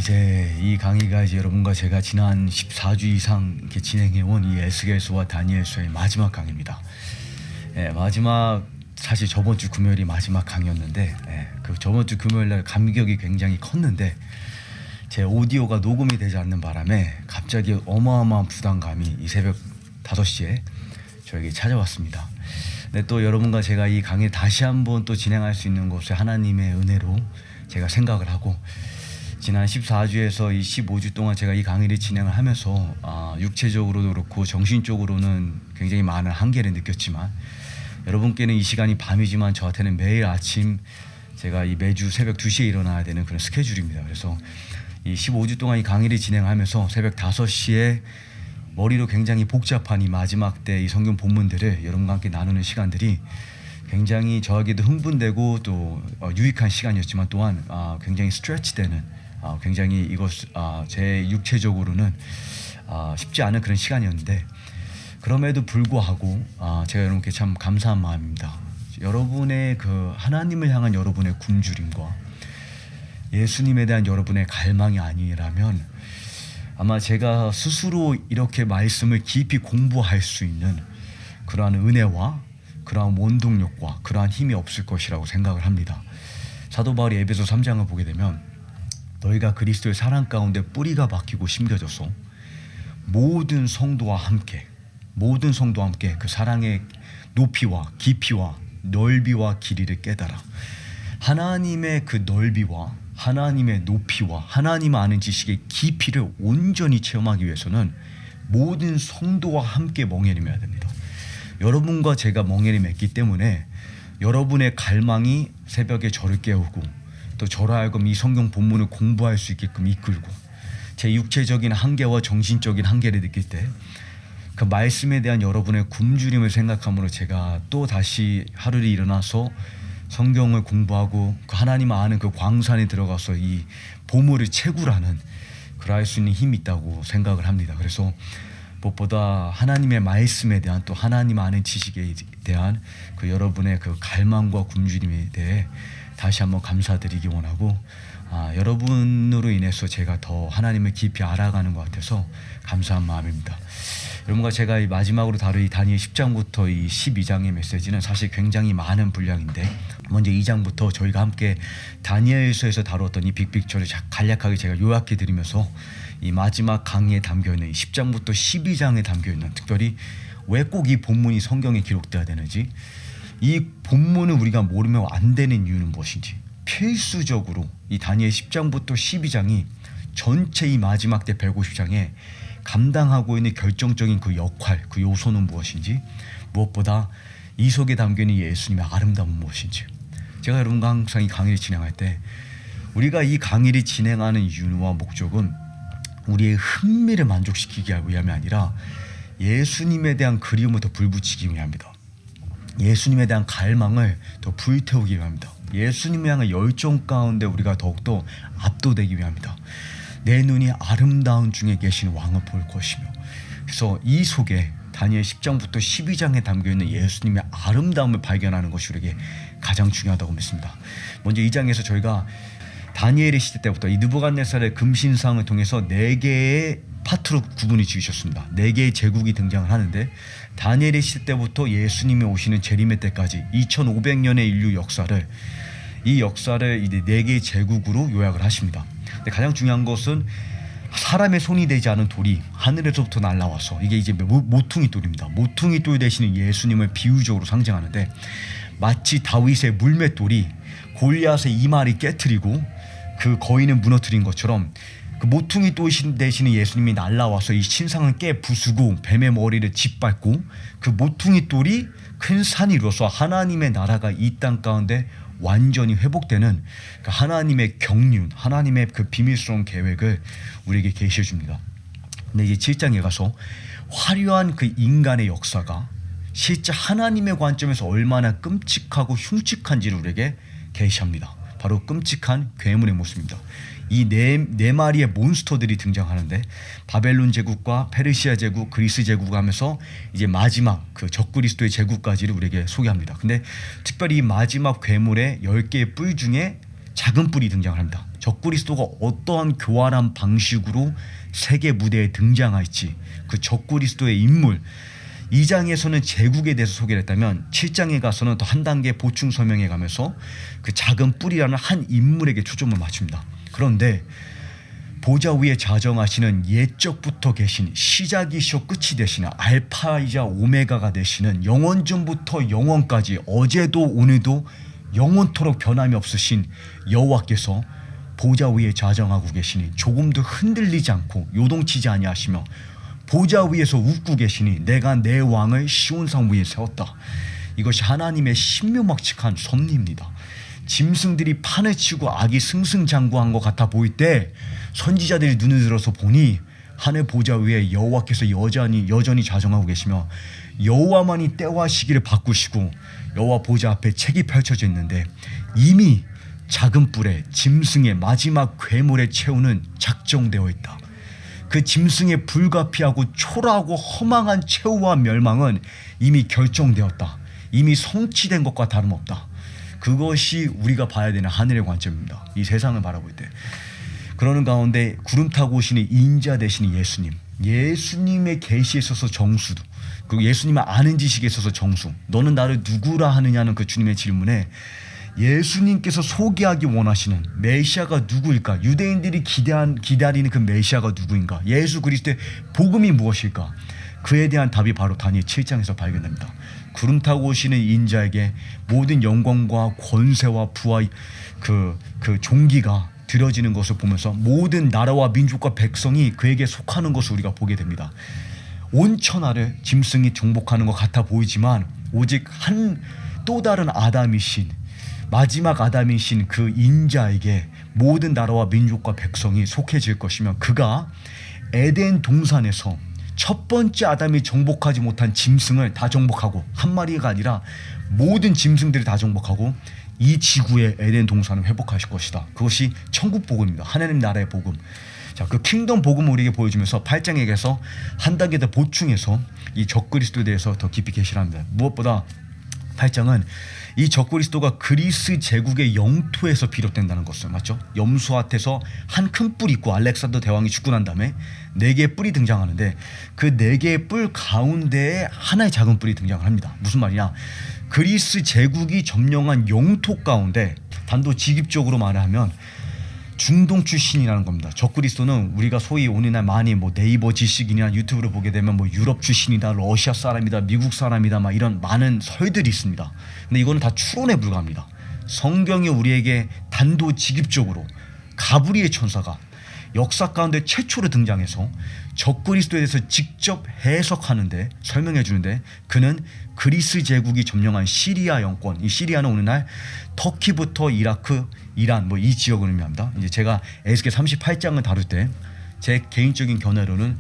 이제 이 강의가 이제 여러분과 제가 지난 14주 이상 이렇게 진행해온 이 에스겔서와 다니엘서의 마지막 강의입니다. 마지막 사실 저번 주 금요일이 마지막 강의였는데 그 저번 주 금요일날 감격이 굉장히 컸는데 제 오디오가 녹음이 되지 않는 바람에 갑자기 어마어마한 부담감이 이 새벽 5시에 저에게 찾아왔습니다. 근데 또 여러분과 제가 이 강의를 다시 한번 또 진행할 수 있는 것을 하나님의 은혜로 제가 생각을 하고 지난 14주에서 이 15주 동안 제가 이 강의를 진행을 하면서 육체적으로도 그렇고 정신적으로는 굉장히 많은 한계를 느꼈지만 여러분께는 이 시간이 밤이지만 저한테는 매일 아침 제가 이 매주 새벽 2시에 일어나야 되는 그런 스케줄입니다. 그래서 이 15주 동안 이 강의를 진행하면서 새벽 5시에 머리로 굉장히 복잡한 이 마지막 때 이 성경 본문들을 여러분과 함께 나누는 시간들이 굉장히 저에게도 흥분되고 또 유익한 시간이었지만 또한 굉장히 스트레치되는 굉장히 이것 제 육체적으로는 쉽지 않은 그런 시간이었는데 그럼에도 불구하고 제가 여러분께 참 감사한 마음입니다. 여러분의 그 하나님을 향한 여러분의 굶주림과 예수님에 대한 여러분의 갈망이 아니라면 아마 제가 스스로 이렇게 말씀을 깊이 공부할 수 있는 그러한 은혜와 그러한 원동력과 그러한 힘이 없을 것이라고 생각을 합니다. 사도 바울이 에베소 3장을 보게 되면 너희가 그리스도의 사랑 가운데 뿌리가 박히고 심겨져서 모든 성도와 함께 그 사랑의 높이와 깊이와 넓이와 길이를 깨달아 하나님의 그 넓이와 하나님의 높이와 하나님 아는 지식의 깊이를 온전히 체험하기 위해서는 모든 성도와 함께 멍에를 매야 됩니다. 여러분과 제가 멍에를 맸기 때문에 여러분의 갈망이 새벽에 저를 깨우고 또 저로 하여금 이 성경 본문을 공부할 수 있게끔 이끌고 제 육체적인 한계와 정신적인 한계를 느낄 때 그 말씀에 대한 여러분의 굶주림을 생각함으로 제가 또 다시 하루를 일어나서 성경을 공부하고 그 하나님 아는 그 광산에 들어가서 이 보물을 채굴하는 그럴 수 있는 힘이 있다고 생각을 합니다. 그래서 무엇보다 하나님의 말씀에 대한 또 하나님 아는 지식에 대한 그 여러분의 그 갈망과 굶주림에 대해 다시 한번 감사드리기 원하고 여러분으로 인해서 제가 더 하나님을 깊이 알아가는 것 같아서 감사한 마음입니다. 여러분과 제가 이 마지막으로 다룰 이 다니엘 10장부터 이 12장의 메시지는 사실 굉장히 많은 분량인데 먼저 2장부터 저희가 함께 다니엘서에서 다루었던 이 빅픽처를 간략하게 제가 요약해 드리면서 이 마지막 강의에 담겨있는 이 10장부터 12장에 담겨있는 특별히 왜 꼭 이 본문이 성경에 기록되어야 되는지 이 본문을 우리가 모르면 안 되는 이유는 무엇인지 필수적으로 이 다니엘 10장부터 12장이 전체 이 마지막 때 150장에 감당하고 있는 결정적인 그 역할, 그 요소는 무엇인지 무엇보다 이 속에 담겨있는 예수님의 아름다움은 무엇인지 제가 여러분과 항상 이 강의를 진행할 때 우리가 이 강의를 진행하는 이유와 목적은 우리의 흥미를 만족시키기 위함이 아니라 예수님에 대한 그리움을 더 불붙이기 위함입니다. 예수님에 대한 갈망을 더 불태우기 위함입니다. 예수님을 향한 열정 가운데 우리가 더욱더 압도되기 위함입니다. 내 눈이 아름다운 중에 계신 왕을 볼 것이며 그래서 이 속에 다니엘 10장부터 12장에 담겨있는 예수님의 아름다움을 발견하는 것이 우리에게 가장 중요하다고 믿습니다. 먼저 2장에서 저희가 다니엘의 시대 때부터 이 느부갓네살의 금신상을 통해서 4개의 파트로 구분이 지으셨습니다. 4개의 제국이 등장을 하는데 다니엘의 시대 때부터 예수님이 오시는 재림의 때까지 2500년의 인류 역사를 이 역사를 이제 4개의 제국으로 요약을 하십니다. 근데 가장 중요한 것은 사람의 손이 되지 않은 돌이 하늘에서부터 날라와서 이게 이제 모퉁이 돌입니다. 모퉁이 돌 되시는 예수님을 비유적으로 상징하는데 마치 다윗의 물맷돌이 골리앗의 이마를 깨트리고 그 거인을 무너뜨린 것처럼 그 모퉁이 돌 되시는 예수님이 날라와서 이 신상을 깨 부수고 뱀의 머리를 짓밟고 그 모퉁이 돌이 큰 산이 이루어서 하나님의 나라가 이 땅 가운데 완전히 회복되는 그 하나님의 경륜, 하나님의 그 비밀스러운 계획을 우리에게 계시해 줍니다. 근데 이제 7장에 가서 화려한 그 인간의 역사가 실제 하나님의 관점에서 얼마나 끔찍하고 흉측한지를 우리에게 계시합니다. 바로 끔찍한 괴물의 모습입니다. 이 네 마리의 몬스터들이 등장하는데 바벨론 제국과 페르시아 제국, 그리스 제국 하면서 이제 마지막 그 적그리스도의 제국까지를 우리에게 소개합니다. 근데 특별히 이 마지막 괴물의 10개의 뿔 중에 작은 뿔이 등장합니다. 적그리스도가 어떠한 교활한 방식으로 세계 무대에 등장할지 그 적그리스도의 인물 2장에서는 제국에 대해서 소개를 했다면 7장에 가서는 더 한 단계 보충 설명해 가면서 그 작은 뿔이라는 한 인물에게 초점을 맞춥니다. 그런데 보좌 위에 자정하시는 옛적부터 계신 시작이시오 끝이 되시는 알파이자 오메가가 되시는 영원전부터 영원까지 어제도 오늘도 영원토록 변함이 없으신 여호와께서 보좌 위에 자정하고 계시니 조금도 흔들리지 않고 요동치지 아니하시며 보좌 위에서 웃고 계시니 내가 내 왕을 시온산 위에 세웠다. 이것이 하나님의 신묘막측한 섭리입니다. 짐승들이 판을 치고 악이 승승장구한 것 같아 보일 때 선지자들이 눈을 들어서 보니 하늘 보좌 위에 여호와께서 여전히 자정하고 계시며 여호와만이 때와 시기를 바꾸시고 여호와 보좌 앞에 책이 펼쳐져 있는데 이미 작은 뿔에 짐승의 마지막 괴물의 최후는 작정되어 있다. 그 짐승의 불가피하고 초라하고 허망한 최후와 멸망은 이미 결정되었다. 이미 성취된 것과 다름없다. 그것이 우리가 봐야 되는 하늘의 관점입니다. 이 세상을 바라볼 때. 그러는 가운데 구름 타고 오시는 인자 되시는 예수님, 예수님의 계시에 있어서 정수, 그리고 예수님의 아는 지식에 있어서 정수, 너는 나를 누구라 하느냐는 그 주님의 질문에 예수님께서 소개하기 원하시는 메시아가 누구일까? 유대인들이 기다리는 그 메시아가 누구인가? 예수 그리스도의 복음이 무엇일까? 그에 대한 답이 바로 다니엘 7장에서 발견됩니다. 구름 타고 오시는 인자에게 모든 영광과 권세와 부와 그 종기가 드려지는 것을 보면서 모든 나라와 민족과 백성이 그에게 속하는 것을 우리가 보게 됩니다. 온 천하를 짐승이 정복하는 것 같아 보이지만 오직 한 또 다른 아담이신 마지막 아담이신 그 인자에게 모든 나라와 민족과 백성이 속해질 것이며 그가 에덴 동산에서 첫 번째 아담이 정복하지 못한 짐승을 다 정복하고 한 마리가 아니라 모든 짐승들이 다 정복하고 이 지구의 에덴 동산을 회복하실 것이다. 그것이 천국 복음입니다. 하나님 나라의 복음. 자, 그 킹덤 복음을 우리에게 보여주면서 8장에서 한 단계 더 보충해서 이 적그리스도에 대해서 더 깊이 계시를 합니다. 무엇보다 8장은 이 적그리스도가 그리스 제국의 영토에서 비롯된다는 것을 맞죠? 염소밭에서 한 큰 뿔이 있고 알렉산더 대왕이 죽고 난 다음에 4개의 뿔이 등장하는데 그 4개의 뿔 가운데에 하나의 작은 뿔이 등장을 합니다. 무슨 말이냐? 그리스 제국이 점령한 영토 가운데 단도직입적으로 말하면 중동 출신이라는 겁니다. 적그리스도는 우리가 소위 오늘날 많이 뭐 네이버 지식이나 유튜브를 보게 되면 뭐 유럽 출신이다, 러시아 사람이다, 미국 사람이다 막 이런 많은 설들이 있습니다. 근데 이거는 다 추론에 불과합니다. 성경이 우리에게 단도직입적으로 가브리엘 천사가 역사 가운데 최초로 등장해서 적그리스도에 대해서 직접 해석하는데 설명해 주는데 그는 그리스 제국이 점령한 시리아 영권, 이 시리아는 오늘날 터키부터 이라크, 이란 뭐 이 지역을 의미합니다. 이제 제가 에스겔 38장을 다룰 때 제 개인적인 견해로는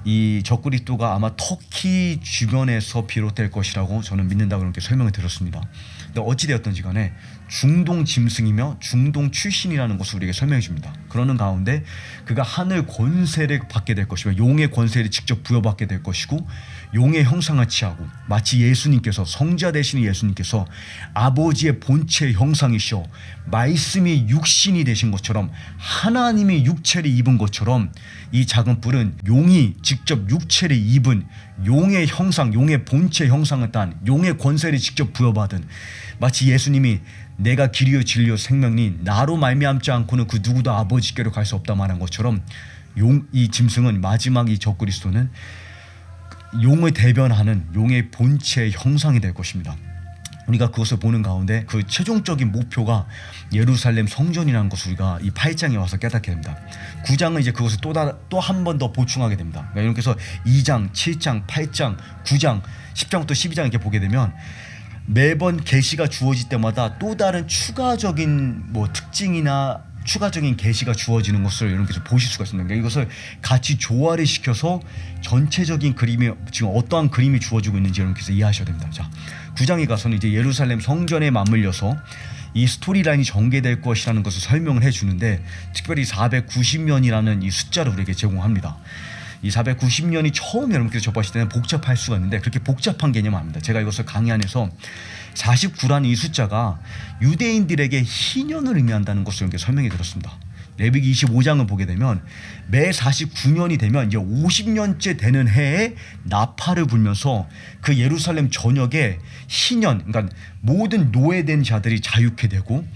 이 적그리스도가 아마 터키 주변에서 비롯될 것이라고 저는 믿는다고 그렇게 설명을 드렸습니다. 근데 어찌되었던지 간에 중동 짐승이며 중동 출신이라는 것을 우리에게 설명해 줍니다. 그러는 가운데 그가 하늘 권세를 받게 될 것이며 용의 권세를 직접 부여받게 될 것이고 용의 형상을 취하고 마치 예수님께서 성자 되시는 예수님께서 아버지의 본체의 형상이시오 말씀이 육신이 되신 것처럼 하나님이 육체를 입은 것처럼 이 작은 뿔은 용이 직접 육체를 입은 용의 형상, 용의 본체 형상을 딴 용의 권세를 직접 부여받은 마치 예수님이 내가 길이요 진리요 생명이 나로 말미암지 않고는 그 누구도 아버지께로 갈 수 없다 말한 것처럼 이 짐승은 마지막 이 적그리스도는 용을 대변하는 용의 본체의 형상이 될 것입니다. 우리가 그것을 보는 가운데 그 최종적인 목표가 예루살렘 성전이라는 것을 우리가 이 8장에 와서 깨닫게 됩니다. 9장은 이제 그것을 또 한 번 더 보충하게 됩니다. 그러니까 이렇게 해서 2장, 7장, 8장, 9장, 10장부터 12장 이렇게 보게 되면 매번 계시가 주어질 때마다 또 다른 추가적인 뭐 특징이나 추가적인 계시가 주어지는 것을 이렇게 보실 수가 있습니다. 그러니까 이것을 같이 조화를 시켜서 전체적인 그림이 지금 어떠한 그림이 주어지고 있는지 이렇게 이해하셔야 됩니다. 자, 9장에 가서는 이제 예루살렘 성전에 맞물려서 이 스토리라인이 전개될 것이라는 것을 설명을 해주는데 특별히 490년이라는 이 숫자를 우리에게 제공합니다. 이 490년이 처음 여러분께서 접하실 때는 복잡할 수가 있는데 그렇게 복잡한 개념은 아닙니다. 제가 이것을 강의 안에서 49라는 이 숫자가 유대인들에게 희년을 의미한다는 것을 이렇게 설명해 드렸습니다. 레위기 25장을 보게 되면 매 49년이 되면 이제 50년째 되는 해에 나팔을 불면서 그 예루살렘 전역에 희년, 그러니까 모든 노예된 자들이 자유케 되고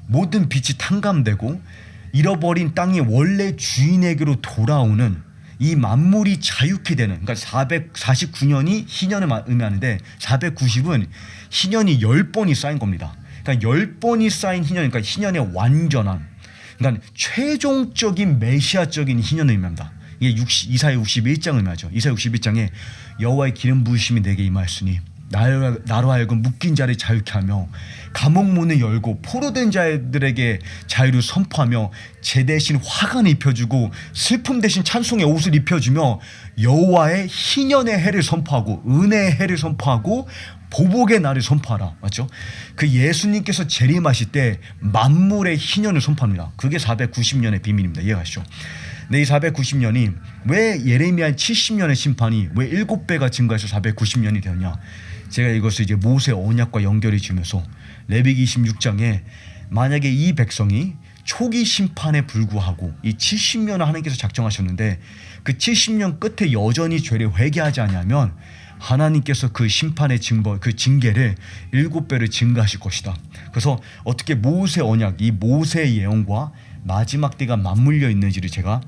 모든 빛이 탕감되고 잃어버린 땅이 원래 주인에게로 돌아오는 이 만물이 자유케 되는, 그러니까 449년이 희년을 의미하는데 490은 희년이 10번이 쌓인 겁니다. 그러니까 10번이 쌓인 희년, 그러니까 희년의 완전한, 그러니까 최종적인 메시아적인 희년을 의미합니다. 이게 이사야 61장을 의미하죠. 이사야 61장에 여호와의 기름 부으심이 내게 임하였으니 나로 하여금 묶인 자를 자유케 하며 감옥 문을 열고 포로된 자들에게 자유를 선포하며 제 대신 화관을 입혀주고 슬픔 대신 찬송의 옷을 입혀주며 여호와의 희년의 해를 선포하고 은혜의 해를 선포하고 보복의 날을 선포하라. 맞죠? 그 예수님께서 재림하실 때 만물의 희년을 선포합니다. 그게 490년의 비밀입니다. 이해가시죠? 근데 이 490년이 왜 예레미야 70년의 심판이 왜 7배가 증가해서 490년이 되었냐? 제가 이것을 이제 모세 언약과 연결해 주면서 레위기 26장에 만약에 이 백성이 초기 심판에 불구하고 이 70년을 하나님께서 작정하셨는데 그 70년 끝에 여전히 죄를 회개하지 않으면 하나님께서 그 심판의 그 징계를 7배를 증가하실 것이다. 그래서 어떻게 모세 언약, 이 모세의 예언과 마지막 때가 맞물려 있는지를 제가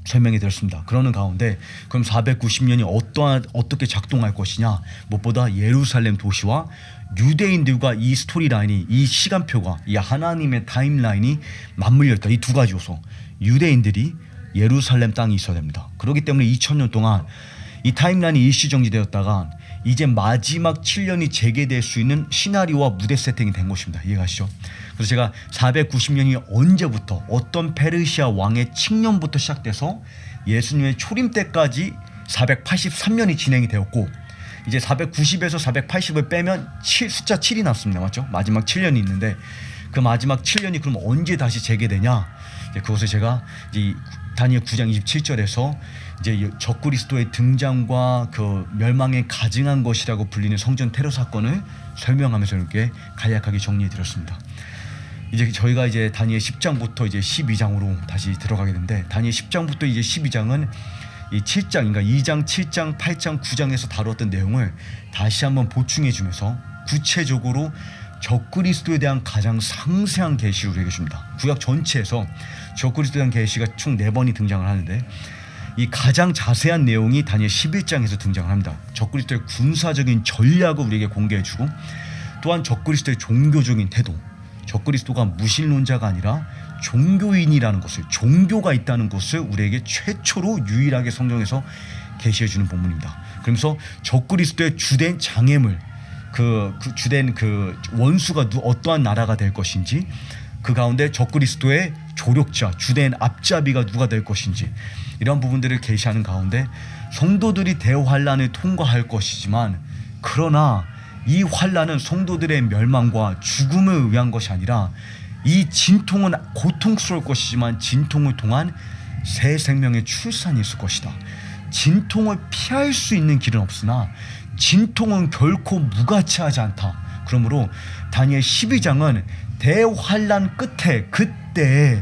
설명해 드렸습니다. 그러는 가운데 그럼 490년이 어떻게 작동할 것이냐? 무엇보다 예루살렘 도시와 유대인들과 이 스토리라인이, 이 시간표가, 이 하나님의 타임라인이 맞물려 있다. 이 두 가지 요소. 유대인들이 예루살렘 땅에 있어야 됩니다. 그렇기 때문에 2000년 동안 이 타임라인이 일시정지되었다가 이제 마지막 7년이 재개될 수 있는 시나리오와 무대 세팅이 된 것입니다. 이해가시죠? 그래서 제가 490년이 언제부터 어떤 페르시아 왕의 칙년부터 시작돼서 예수님의 초림 때까지 483년이 진행이 되었고 이제 490에서 480을 빼면 숫자 7이 났습니다. 맞죠? 마지막 7년이 있는데 그 마지막 7년이 그럼 언제 다시 재개되냐? 그것을 제가 이제 다니엘 9장 27절에서 이제 적그리스도의 등장과 그 멸망에 가증한 것이라고 불리는 성전 테러 사건을 설명하면서 이렇게 간략하게 정리해 드렸습니다. 이제 저희가 이제 다니엘 10장부터 이제 12장으로 다시 들어가게 되는데 다니엘 10장부터 이제 12장은 이 7장, 그러니까 2장, 7장, 8장, 9장에서 다루었던 내용을 다시 한번 보충해 주면서 구체적으로 적그리스도에 대한 가장 상세한 계시를 우리에게 줍니다. 구약 전체에서 적그리스도에 대한 계시가 총 4번이 등장을 하는데 이 가장 자세한 내용이 다니엘 11장에서 등장을 합니다. 적그리스도의 군사적인 전략을 우리에게 공개해주고 또한 적그리스도의 종교적인 태도, 적그리스도가 무신론자가 아니라 종교인이라는 것을, 종교가 있다는 것을 우리에게 최초로 유일하게 성경에서 계시해주는 본문입니다. 그러면서 적그리스도의 주된 장애물, 주된 원수가 어떠한 나라가 될 것인지, 그 가운데 적그리스도의 조력자, 주된 앞잡이가 누가 될 것인지, 이런 부분들을 계시하는 가운데 성도들이 대환란을 통과할 것이지만, 그러나 이 환란은 성도들의 멸망과 죽음을 위한 것이 아니라 이 진통은 고통스러울 것이지만 진통을 통한 새 생명의 출산이 있을 것이다. 진통을 피할 수 있는 길은 없으나 진통은 결코 무가치하지 않다. 그러므로 다니엘 12장은 대환란 끝에, 그때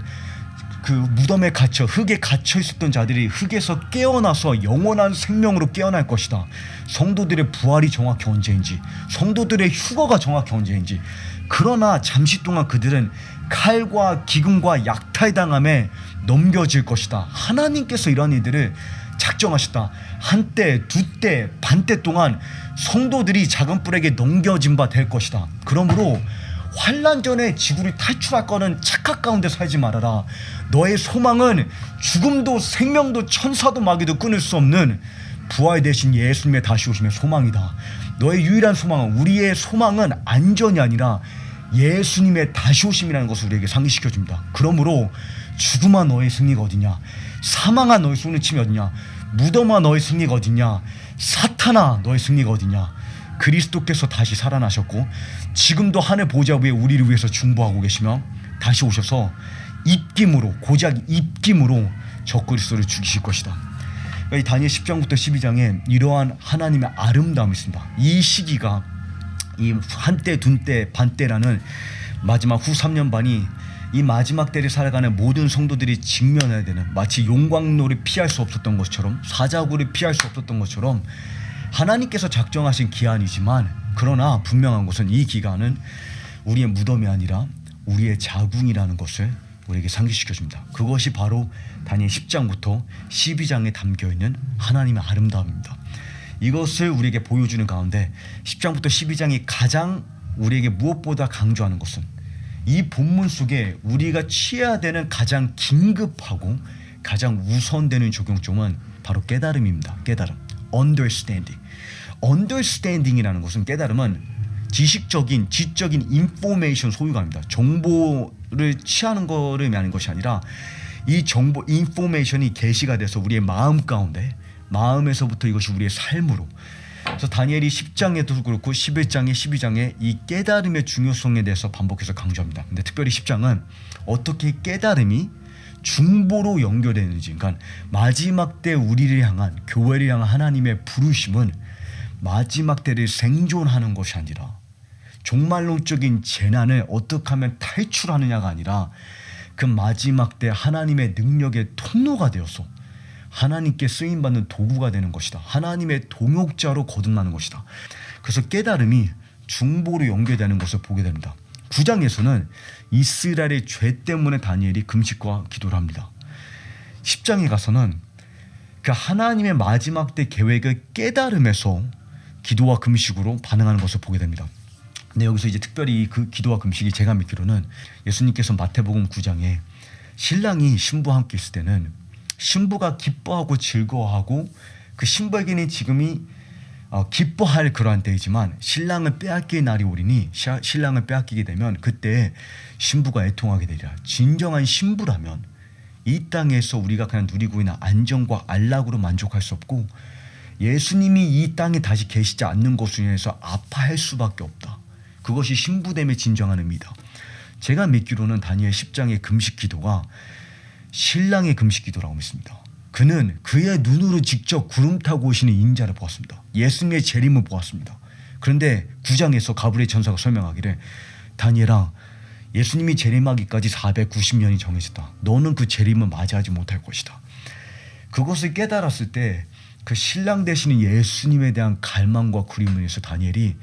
그 무덤에 갇혀, 흙에 갇혀 있었던 자들이 흙에서 깨어나서 영원한 생명으로 깨어날 것이다. 성도들의 부활이 정확히 언제인지, 성도들의 휴거가 정확히 언제인지, 그러나 잠시 동안 그들은 칼과 기근과 약탈당함에 넘겨질 것이다. 하나님께서 이런 이들을 작정하셨다. 한때, 두때, 반때 동안 성도들이 작은 뿔에게 넘겨진 바 될 것이다. 그러므로 환난 전에 지구를 탈출할 거는 착각 가운데 살지 말아라. 너의 소망은 죽음도 생명도 천사도 마귀도 끊을 수 없는 부활 대신 예수님의 다시 오심의 소망이다. 너의 유일한 소망은, 우리의 소망은 안전이 아니라 예수님의 다시 오심이라는 것을 우리에게 상기시켜줍니다. 그러므로 죽음아 너의 승리가 어디냐? 사망아 너의 소리침이 어디냐? 무덤아 너의 승리가 어디냐? 사탄아 너의 승리가 어디냐? 그리스도께서 다시 살아나셨고 지금도 하늘 보좌 위에 우리를 위해서 중보하고 계시며 다시 오셔서 입김으로, 고작 입김으로 적그리스도를 죽이실 것이다. 이 다니엘 10장부터 12장에 이러한 하나님의 아름다움이 있습니다. 이 시기가 이 한때 둔때 반때라는 마지막 후 3년 반이 이 마지막 때를 살아가는 모든 성도들이 직면해야 되는, 마치 용광로를 피할 수 없었던 것처럼, 사자굴을 피할 수 없었던 것처럼 하나님께서 작정하신 기한이지만, 그러나 분명한 것은 이 기간은 우리의 무덤이 아니라 우리의 자궁이라는 것을 우리에게 상기시켜줍니다. 그것이 바로 다니엘 10장부터 12장에 담겨있는 하나님의 아름다움입니다. 이것을 우리에게 보여주는 가운데 10장부터 12장이 가장 우리에게 무엇보다 강조하는 것은, 이 본문 속에 우리가 취해야 되는 가장 긴급하고 가장 우선되는 적용점은 바로 깨달음입니다. 깨달음, understanding. understanding이라는 것은, 깨달음은 지식적인, 지적인 information 소유가입니다. 정보를 취하는 것을 말하는 것이 아니라, 이 정보, information이 계시가 돼서 우리의 마음 가운데, 마음에서부터 이것이 우리의 삶으로. 그래서 다니엘이 10장에도 그렇고 11장에 12장에 이 깨달음의 중요성에 대해서 반복해서 강조합니다. 근데 특별히 10장은 어떻게 깨달음이 중보로 연결되는지, 그러니까 마지막 때 우리를 향한, 교회를 향한 하나님의 부르심은 마지막 때를 생존하는 것이 아니라, 종말론적인 재난을 어떻게 하면 탈출하느냐가 아니라, 그 마지막 때 하나님의 능력의 통로가 되어서 하나님께 쓰임받는 도구가 되는 것이다. 하나님의 동역자로 거듭나는 것이다. 그래서 깨달음이 중보로 연결되는 것을 보게 됩니다. 9장에서는 이스라엘의 죄 때문에 다니엘이 금식과 기도를 합니다. 10장에 가서는 그 하나님의 마지막 때 계획을 깨달음에서 기도와 금식으로 반응하는 것을 보게 됩니다. 근데 여기서 이제 특별히 그 기도와 금식이, 제가 믿기로는 예수님께서 마태복음 9장에 신랑이 신부와 함께 있을 때는 신부가 기뻐하고 즐거워하고, 그 신부에게는 지금이 기뻐할 그러한 때이지만 신랑을 빼앗길 날이 오리니, 신랑을 빼앗기게 되면 그때 신부가 애통하게 되리라. 진정한 신부라면 이 땅에서 우리가 그냥 누리고 있는 안정과 안락으로 만족할 수 없고, 예수님이 이 땅에 다시 계시지 않는 것으로 인해서 아파할 수밖에 없다. 그것이 신부됨의 진정한 의미다. 제가 믿기로는 다니엘 10장의 금식 기도가 신랑의 금식 기도라고 믿습니다. 그는 그의 눈으로 직접 구름 타고 오시는 인자를 보았습니다. 예수님의 재림을 보았습니다. 그런데 9장에서 가브리엘 천사가 설명하기를, 다니엘아, 예수님이 재림하기까지 490년이 정해졌다. 너는 그 재림을 맞이하지 못할 것이다. 그것을 깨달았을 때 그 신랑 되시는 예수님에 대한 갈망과 그림을 위해서 다니엘이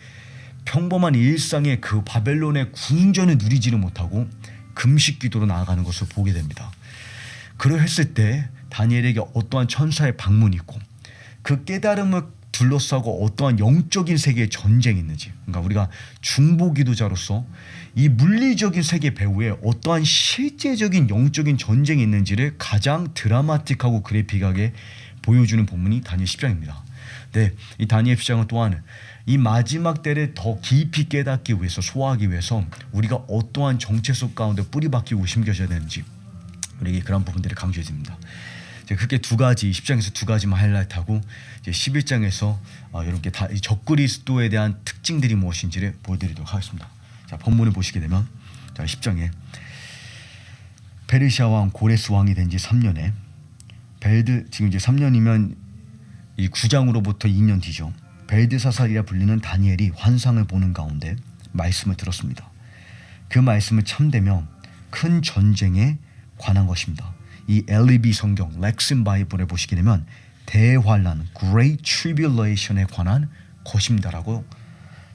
평범한 일상의 그 바벨론의 궁전을 누리지를 못하고 금식 기도로 나아가는 것을 보게 됩니다. 그러했을 때 다니엘에게 어떠한 천사의 방문이 있고, 그 깨달음을 둘러싸고 어떠한 영적인 세계의 전쟁이 있는지, 그러니까 우리가 중보 기도자로서 이 물리적인 세계 배후에 어떠한 실제적인 영적인 전쟁이 있는지를 가장 드라마틱하고 그래픽하게 보여주는 본문이 다니엘 10장입니다. 네, 이 다니엘 10장은 또한 이 마지막 때를 더 깊이 깨닫기 위해서, 소화하기 위해서 우리가 어떠한 정체성 가운데 뿌리박히고 심겨져야 되는지 우리에게 그런 부분들을 강조해 줍니다. 그렇게 두 가지, 10장에서 두 가지만 하이라이트하고 이제 11장에서 여러분께 다 이 적그리스도에 대한 특징들이 무엇인지를 보여드리도록 하겠습니다. 자, 본문을 보시게 되면, 자, 10장에 페르시아 왕 고레스 왕이 된 지 3년에 지금 이제 3년이면 이 9장으로부터 2년 뒤죠. 벨드사살이라 불리는 다니엘이 환상을 보는 가운데 말씀을 들었습니다. 그 말씀을 참되며 큰 전쟁에 관한 것입니다. 이 LEB 성경 렉슨 바이블에 보시게 되면 대환란, Great Tribulation에 관한 것입니다라고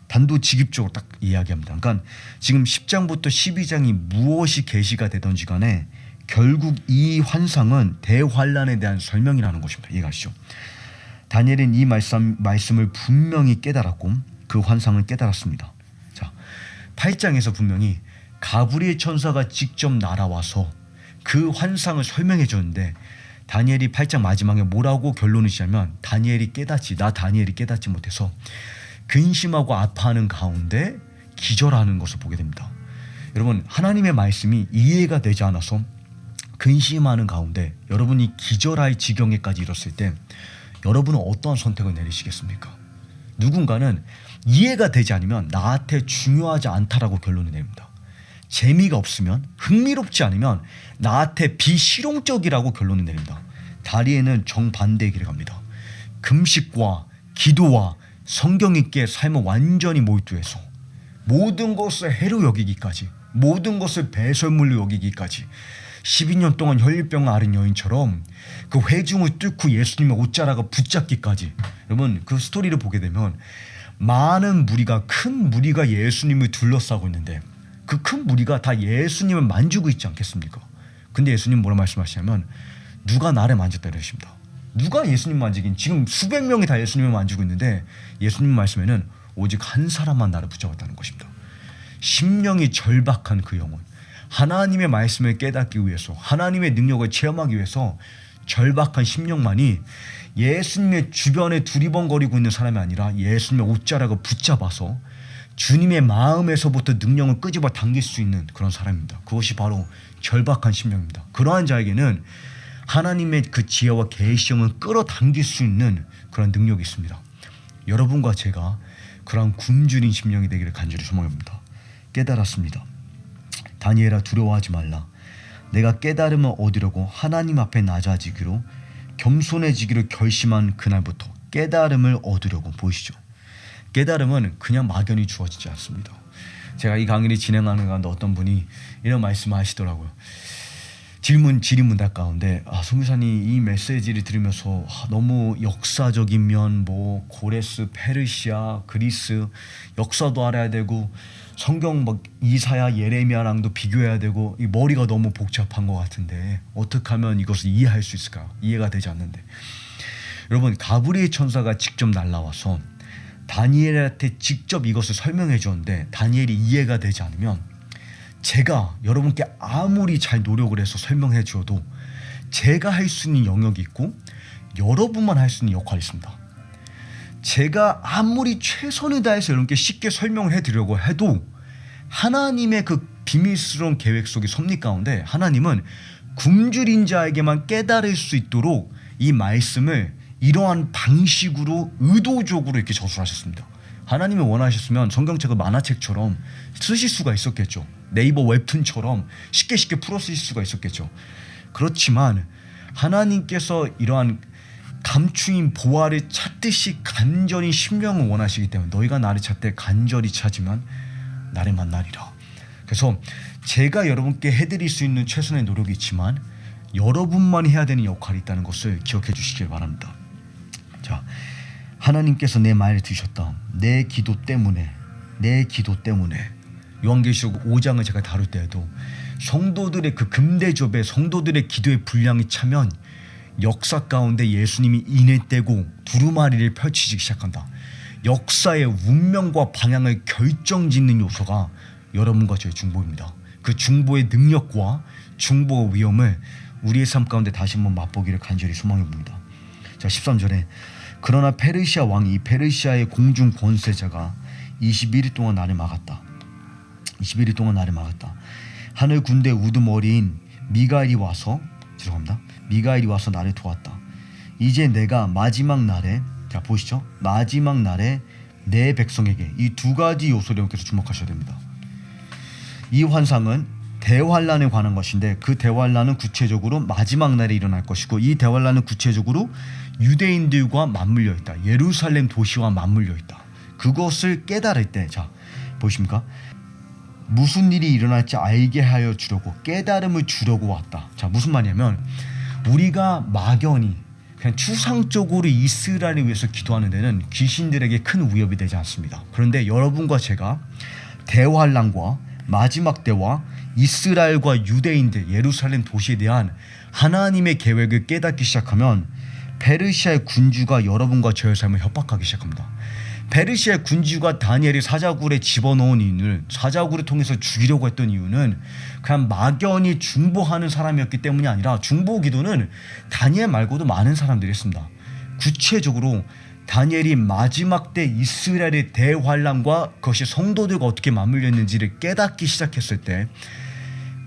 단도직입적으로 딱 이야기합니다. 그러니까 지금 10장부터 12장이 무엇이 계시가 되든지 간에 결국 이 환상은 대환란에 대한 설명이라는 것입니다. 이해가시죠? 다니엘은 이 말씀을 분명히 깨달았고 그 환상을 깨달았습니다. 자, 8장에서 분명히 가브리엘 천사가 직접 날아와서 그 환상을 설명해 줬는데, 다니엘이 8장 마지막에 뭐라고 결론을 지냐면, 다니엘이 깨닫지 못해서 근심하고 아파하는 가운데 기절하는 것을 보게 됩니다. 여러분, 하나님의 말씀이 이해가 되지 않아서 근심하는 가운데 여러분이 기절할 지경에까지 이뤘을 때 여러분은 어떠한 선택을 내리시겠습니까? 누군가는 이해가 되지 않으면 나한테 중요하지 않다라고 결론을 냅니다. 재미가 없으면, 흥미롭지 않으면 나한테 비실용적이라고 결론을 내립니다. 다리에는 정반대의 길을 갑니다. 금식과 기도와 성경 읽기에 삶을 완전히 몰두해서 모든 것을 해로 여기기까지, 모든 것을 배설물로 여기기까지 12년 동안 혈류병을 앓은 여인처럼 그 회중을 뚫고 예수님의 옷자락을 붙잡기까지. 여러분, 그 스토리를 보게 되면 많은 무리가, 큰 무리가 예수님을 둘러싸고 있는데 그 큰 무리가 다 예수님을 만지고 있지 않겠습니까? 근데 예수님 뭐라 말씀하시냐면 누가 나를 만졌다 이러십니다. 누가 예수님 만지긴, 지금 수백 명이 다 예수님을 만지고 있는데 예수님 말씀에는 오직 한 사람만 나를 붙잡았다는 것입니다. 심령이 절박한 그 영혼, 하나님의 말씀을 깨닫기 위해서, 하나님의 능력을 체험하기 위해서 절박한 심령만이 예수님의 주변에 두리번거리고 있는 사람이 아니라 예수님의 옷자락을 붙잡아서 주님의 마음에서부터 능력을 끄집어 당길 수 있는 그런 사람입니다. 그것이 바로 절박한 심령입니다. 그러한 자에게는 하나님의 그 지혜와 계시형을 끌어당길 수 있는 그런 능력이 있습니다. 여러분과 제가 그런 굶주린 심령이 되기를 간절히 소망합니다. 깨달았습니다. 다니엘아, 두려워하지 말라. 내가 깨달음을 얻으려고 하나님 앞에 낮아지기로, 겸손해지기로 결심한 그날부터 깨달음을 얻으려고. 보이시죠? 깨달음은 그냥 막연히 주어지지 않습니다. 제가 이 강의를 진행하는 가운데 어떤 분이 이런 말씀을 하시더라고요. 질의문답 가운데 송교사님 이 메시지를 들으면서 너무 역사적인 면, 뭐 고레스, 페르시아, 그리스 역사도 알아야 되고 성경 막 이사야, 예레미야랑도 비교해야 되고 이 머리가 너무 복잡한 것 같은데 어떻게 하면 이것을 이해할 수 있을까? 이해가 되지 않는데, 여러분, 가브리엘 천사가 직접 날라와서 다니엘한테 직접 이것을 설명해 주었는데 다니엘이 이해가 되지 않으면 제가 여러분께 아무리 잘 노력을 해서 설명해 주어도 제가 할 수 있는 영역이 있고 여러분만 할 수 있는 역할이 있습니다. 제가 아무리 최선을 다해서 여러분께 쉽게 설명을 해드리려고 해도 하나님의 그 비밀스러운 계획 속의 섭리 가운데 하나님은 굶주린 자에게만 깨달을 수 있도록 이 말씀을 이러한 방식으로 의도적으로 이렇게 저술하셨습니다. 하나님이 원하셨으면 성경책을 만화책처럼 쓰실 수가 있었겠죠. 네이버 웹툰처럼 쉽게 풀어 쓰실 수가 있었겠죠. 그렇지만 하나님께서 이러한 감추인 보화를 찾듯이 간절히 심령을 원하시기 때문에 너희가 나를 찾되 간절히 찾으면 나를 만나리라. 그래서 제가 여러분께 해드릴 수 있는 최선의 노력이 있지만 여러분만이 해야 되는 역할이 있다는 것을 기억해 주시길 바랍니다. 자, 하나님께서 내 말을 들으셨다. 내 기도 때문에 요한계시록 5장을 제가 다룰 때에도 성도들의 그 금대접에 성도들의 기도의 분량이 차면 역사 가운데 예수님이 인해떼고 두루마리를 펼치기 시작한다. 역사의 운명과 방향을 결정짓는 요소가 여러분과 저의 중보입니다. 그 중보의 능력과 중보의 위험을 우리의 삶 가운데 다시 한번 맛보기를 간절히 소망해 봅니다. 자, 13절에 그러나 페르시아 왕이 이 페르시아의 공중 권세자가 21일 동안 나를 막았다. 하늘 군대 우두머리인 미가엘이 와서 나를 도왔다. 이제 내가 마지막 날에, 자 보시죠, 마지막 날에 내 백성에게, 이 두 가지 요소를 여러분께서 주목하셔야 됩니다. 이 환상은 대환란에 관한 것인데 그 대환란은 구체적으로 마지막 날에 일어날 것이고 이 대환란은 구체적으로 유대인들과 맞물려 있다. 예루살렘 도시와 맞물려 있다. 그것을 깨달을 때, 자 보십니까? 무슨 일이 일어날지 알게 하여 주려고, 깨달음을 주려고 왔다. 자, 무슨 말이냐면 우리가 막연히 그냥 추상적으로 이스라엘을 위해서 기도하는 데는 귀신들에게 큰 위협이 되지 않습니다. 그런데 여러분과 제가 대환란과 마지막 때와 이스라엘과 유대인들, 예루살렘 도시에 대한 하나님의 계획을 깨닫기 시작하면 페르시아의 군주가 여러분과 저의 삶을 협박하기 시작합니다. 페르시아의 군주가 다니엘이 사자굴에 집어넣은 이유는, 사자굴을 통해서 죽이려고 했던 이유는 그냥 막연히 중보하는 사람이었기 때문이 아니라 중보 기도는 다니엘 말고도 많은 사람들이 했습니다. 구체적으로 다니엘이 마지막 때 이스라엘의 대환란과 그것이 성도들과 어떻게 맞물려 있는지를 깨닫기 시작했을 때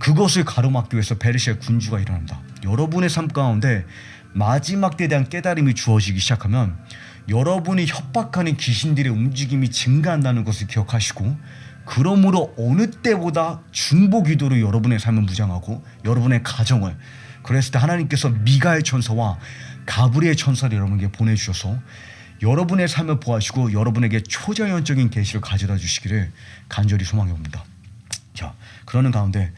그것을 가로막기 위해서 페르시아 군주가 일어납니다. 여러분의 삶 가운데 마지막 때에 대한 깨달음이 주어지기 시작하면 여러분이 협박하는 귀신들의 움직임이 증가한다는 것을 기억하시고, 그러므로 어느 때보다 중보 기도로 여러분의 삶을 무장하고 여러분의 가정을, 그랬을 때 하나님께서 미가엘 천사와 가브리엘 천사를 여러분에게 보내주셔서 여러분의 삶을 보하시고 여러분에게 초자연적인 계시를 가져다 주시기를 간절히 소망해 봅니다. 자, 그러는 가운데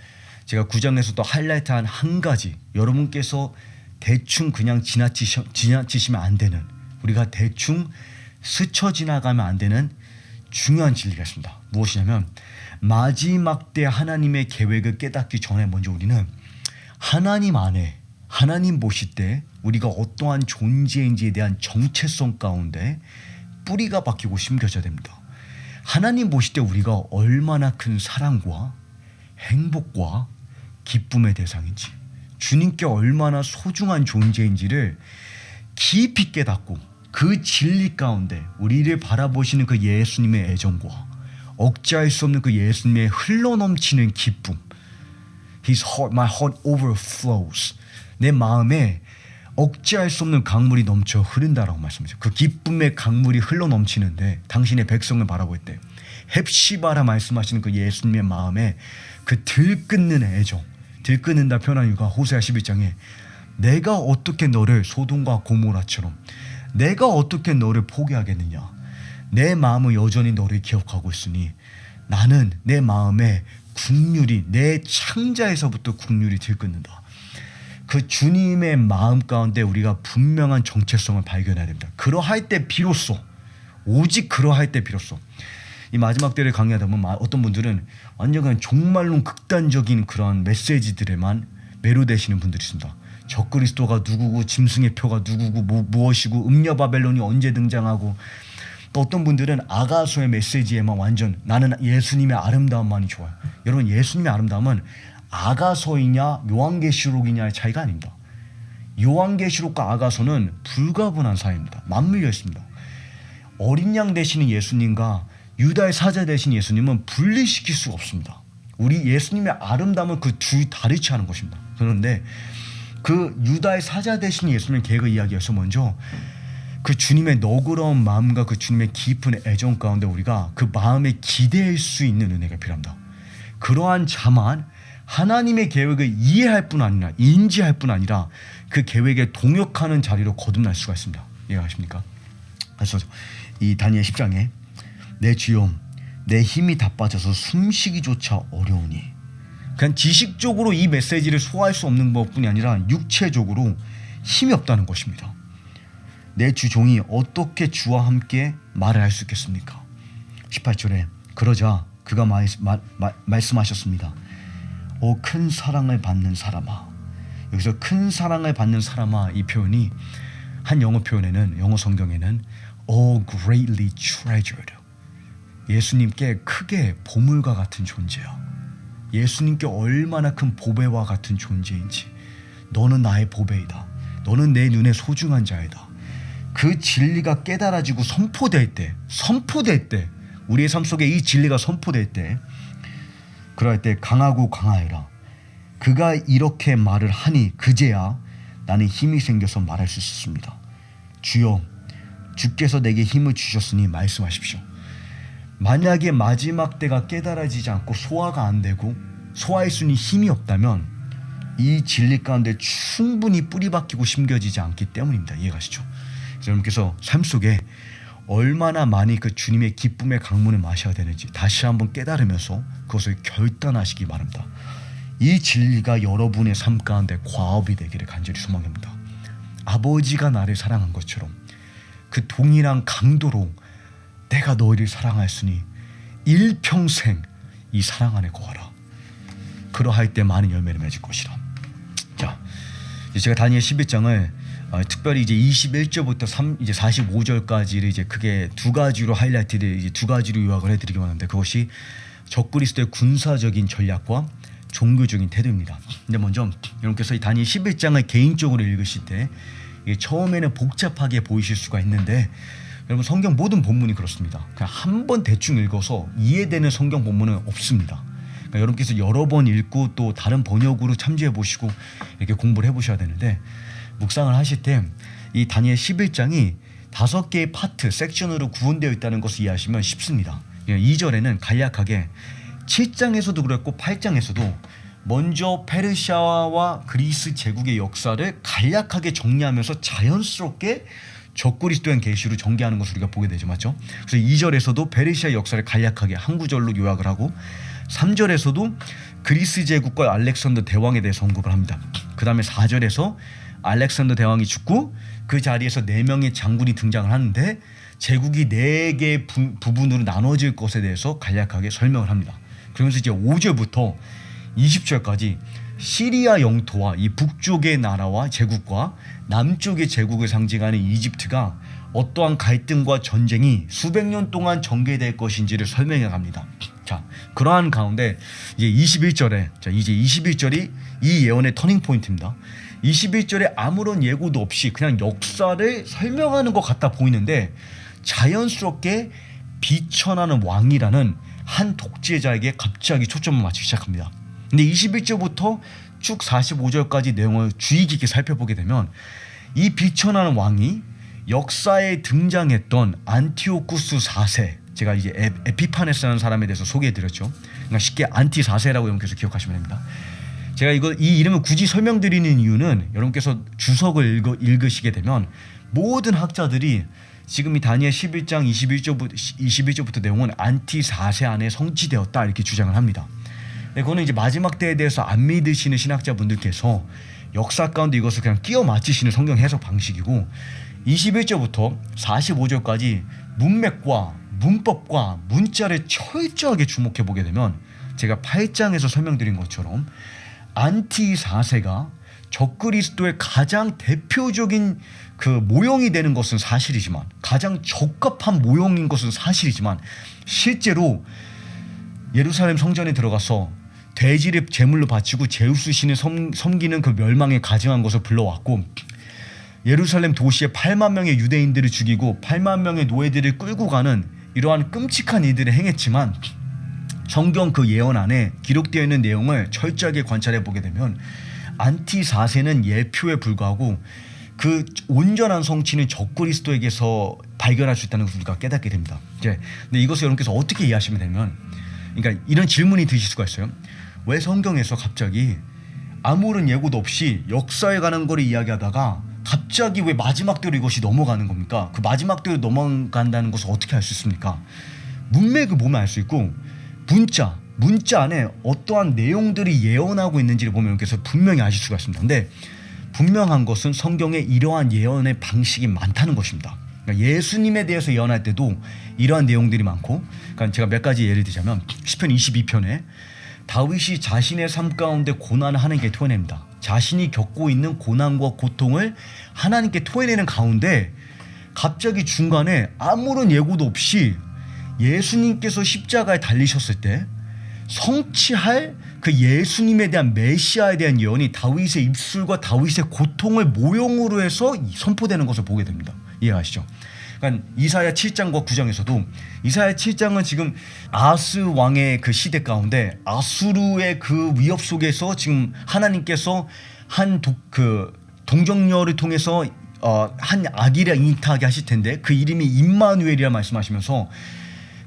제가 9장에서도 하이라이트한 한 가지, 여러분께서 대충 그냥 지나치시면 안 되는, 우리가 대충 스쳐 지나가면 안 되는 중요한 진리가 있습니다. 무엇이냐면 마지막 때 하나님의 계획을 깨닫기 전에 먼저 우리는 하나님 안에, 하나님 보실 때 우리가 어떠한 존재인지에 대한 정체성 가운데 뿌리가 박히고 심겨져야 됩니다. 하나님 보실 때 우리가 얼마나 큰 사랑과 행복과 기쁨의 대상인지, 주님께 얼마나 소중한 존재인지를 깊이 깨닫고 그 진리 가운데 우리를 바라보시는 그 예수님의 애정과 억제할 수 없는 그 예수님의 흘러넘치는 기쁨, His heart, my heart overflows, 내 마음에 억제할 수 없는 강물이 넘쳐 흐른다라고 말씀하셨어요. 그 기쁨의 강물이 흘러넘치는데 당신의 백성을 바라볼 때 헵시바라 말씀하시는 그 예수님의 마음에 그 들끓는 애정, 들끓는다 표현한 이유가 호세아 11장에 내가 어떻게 너를 소돔과 고모라처럼, 내가 어떻게 너를 포기하겠느냐, 내 마음은 여전히 너를 기억하고 있으니 나는 내 마음에 국률이, 내 창자에서부터 국률이 들끓는다. 그 주님의 마음 가운데 우리가 분명한 정체성을 발견해야 됩니다. 그러할 때 비로소, 오직 그러할 때 비로소, 이 마지막 때를 강의하다 보면 어떤 분들은 완전 그냥 종말론 극단적인 그런 메시지들에만 매료되시는 분들이 있습니다. 적그리스도가 누구고 짐승의 표가 누구고 무엇이고 음녀 바벨론이 언제 등장하고, 또 어떤 분들은 아가서의 메시지에만 완전 나는 예수님의 아름다움만이 좋아요. 여러분, 예수님의 아름다움은 아가서이냐 요한계시록이냐의 차이가 아닙니다. 요한계시록과 아가서는 불가분한 사이입니다. 맞물려 있습니다. 어린 양 되시는 예수님과 유다의 사자 되신 예수님은 분리시킬 수가 없습니다. 우리 예수님의 아름다움은 그 둘 다르지 않은 것입니다. 그런데 그 유다의 사자 되신 예수님의 계획을 이야기해서 먼저 그 주님의 너그러운 마음과 그 주님의 깊은 애정 가운데 우리가 그 마음에 기대할 수 있는 은혜가 필요합니다. 그러한 자만 하나님의 계획을 이해할 뿐 아니라, 인지할 뿐 아니라 그 계획에 동역하는 자리로 거듭날 수가 있습니다. 이해하십니까? 그래서 이 다니엘 10장에 내 주여, 내 힘이 다 빠져서 숨쉬기조차 어려우니, 그냥 지식적으로 이 메시지를 소화할 수 없는 것뿐이 아니라 육체적으로 힘이 없다는 것입니다. 내 주종이 어떻게 주와 함께 말을 할 수 있겠습니까? 18절에 그러자 그가 말씀하셨습니다. 오 큰 사랑을 받는 사람아. 여기서 큰 사랑을 받는 사람아, 이 표현이 한 영어 표현에는, 영어 성경에는 Oh greatly treasured, 예수님께 크게 보물과 같은 존재야. 예수님께 얼마나 큰 보배와 같은 존재인지, 너는 나의 보배이다, 너는 내 눈에 소중한 자이다. 그 진리가 깨달아지고 선포될 때, 우리의 삶 속에 이 진리가 선포될 때, 그럴 때 강하고 강하여라. 그가 이렇게 말을 하니 그제야 나는 힘이 생겨서 말할 수 있었습니다. 주여, 주께서 내게 힘을 주셨으니 말씀하십시오. 만약에 마지막 때가 깨달아지지 않고 소화가 안 되고 소화할 수 있는 힘이 없다면 이 진리 가운데 충분히 뿌리 박히고 심겨지지 않기 때문입니다. 이해가시죠? 여러분께서 삶 속에 얼마나 많이 그 주님의 기쁨의 강문을 마셔야 되는지 다시 한번 깨달으면서 그것을 결단하시기 바랍니다. 이 진리가 여러분의 삶 가운데 과업이 되기를 간절히 소망합니다. 아버지가 나를 사랑한 것처럼 그 동일한 강도로 내가 너희를 사랑하였으니 일평생 이 사랑 안에 거하라. 그러할 때 많은 열매를 맺을 것이라. 자, 제가 다니엘 11장을 특별히 이제 21절부터 이제 45절까지를 이제 크게 두 가지로 하이라이트를, 이제 두 가지로 요약을 해드리기만 하는데, 그것이 적그리스도의 군사적인 전략과 종교적인 태도입니다. 근데 먼저 여러분께서 이 다니엘 11장을 개인적으로 읽으실 때 이게 처음에는 복잡하게 보이실 수가 있는데, 여러분 성경 모든 본문이 그렇습니다. 그냥 한 번 대충 읽어서 이해되는 성경 본문은 없습니다. 그러니까 여러분께서 여러 번 읽고 또 다른 번역으로 참조해 보시고 이렇게 공부를 해보셔야 되는데, 묵상을 하실 때 이 다니엘 11장이 5개의 파트, 섹션으로 구분되어 있다는 것을 이해하시면 쉽습니다. 2절에는 간략하게 7장에서도 그랬고 8장에서도 먼저 페르시아와 그리스 제국의 역사를 간략하게 정리하면서 자연스럽게 적그리스도인 계시로 전개하는 것을 우리가 보게 되죠. 맞죠? 그래서 2절에서도 페르시아 역사를 간략하게 한 구절로 요약을 하고 3절에서도 그리스 제국과 알렉산더 대왕에 대해서 언급을 합니다. 그 다음에 4절에서 알렉산더 대왕이 죽고 그 자리에서 4명의 장군이 등장을 하는데 제국이 4개 부분으로 나눠질 것에 대해서 간략하게 설명을 합니다. 그러면서 이제 5절부터 20절까지 시리아 영토와 이 북쪽의 나라와 제국과 남쪽의 제국을 상징하는 이집트가 어떠한 갈등과 전쟁이 수백 년 동안 전개될 것인지를 설명해 갑니다. 자, 그러한 가운데 이제 21절에 이제 21절이 이 예언의 터닝 포인트입니다. 21절에 아무런 예고도 없이 그냥 역사를 설명하는 것 같아 보이는데 자연스럽게 비천하는 왕이라는 한 독재자에게 갑자기 초점을 맞추기 시작합니다. 근데 21절부터 쭉 45절까지 내용을 주의 깊게 살펴보게 되면 이 비천하는 왕이 역사에 등장했던 안티오쿠스 4세, 제가 이제 에피파네스라는 사람에 대해서 소개해드렸죠. 그러니까 쉽게 안티 4세라고 여러분께서 기억하시면 됩니다. 제가 이 이름을 굳이 설명드리는 이유는 여러분께서 주석을 읽으시게 되면 모든 학자들이 지금 이 다니엘 11장 21절부터 내용은 안티 4세 안에 성취되었다 이렇게 주장을 합니다. 그거는 이제 마지막 때에 대해서 안 믿으시는 신학자분들께서 역사 가운데 이것을 그냥 끼워 맞추시는 성경 해석 방식이고 21절부터 45절까지 문맥과 문법과 문자를 철저하게 주목해 보게 되면 제가 8장에서 설명드린 것처럼 안티 4세가 적그리스도의 가장 대표적인 그 모형이 되는 것은 사실이지만 가장 적합한 모형인 것은 사실이지만 실제로 예루살렘 성전에 들어가서 돼지를 제물로 바치고 제우스 신을 섬기는 그 멸망에 가증한 것을 불러왔고 예루살렘 도시에 8만 명의 유대인들을 죽이고 8만 명의 노예들을 끌고 가는 이러한 끔찍한 일들을 행했지만 성경 그 예언 안에 기록되어 있는 내용을 철저하게 관찰해 보게 되면 안티 4세는 예표에 불과하고 그 온전한 성취는 적그리스도에게서 발견할 수 있다는 것을 우리가 깨닫게 됩니다. 근데 이것을 여러분께서 어떻게 이해하시면 되면 그러니까 이런 질문이 드실 수가 있어요. 왜 성경에서 갑자기 아무런 예고도 없이 역사에 관한 거를 이야기하다가 갑자기 왜 마지막대로 이것이 넘어가는 겁니까? 그 마지막대로 넘어간다는 것을 어떻게 알 수 있습니까? 문맥을 보면 알 수 있고 문자 안에 어떠한 내용들이 예언하고 있는지를 보면 여기서 분명히 아실 수가 있습니다. 근데 분명한 것은 성경에 이러한 예언의 방식이 많다는 것입니다. 그러니까 예수님에 대해서 예언할 때도 이러한 내용들이 많고 그러니까 제가 몇 가지 예를 들자면 시편 22편에 다윗이 자신의 삶 가운데 고난을 하나님께 토해냅니다. 자신이 겪고 있는 고난과 고통을 하나님께 토해내는 가운데 갑자기 중간에 아무런 예고도 없이 예수님께서 십자가에 달리셨을 때 성취할 그 예수님에 대한 메시아에 대한 예언이 다윗의 입술과 다윗의 고통을 모형으로 해서 선포되는 것을 보게 됩니다. 이해하시죠? 그러니까 이사야 7장과 9장에서도 이사야 7장은 지금 아스 왕의 그 시대 가운데 아수르의 그 위협 속에서 지금 하나님께서 그 동정녀를 통해서 한 아기를 잉태하게 하실 텐데 그 이름이 임마누엘이라 말씀하시면서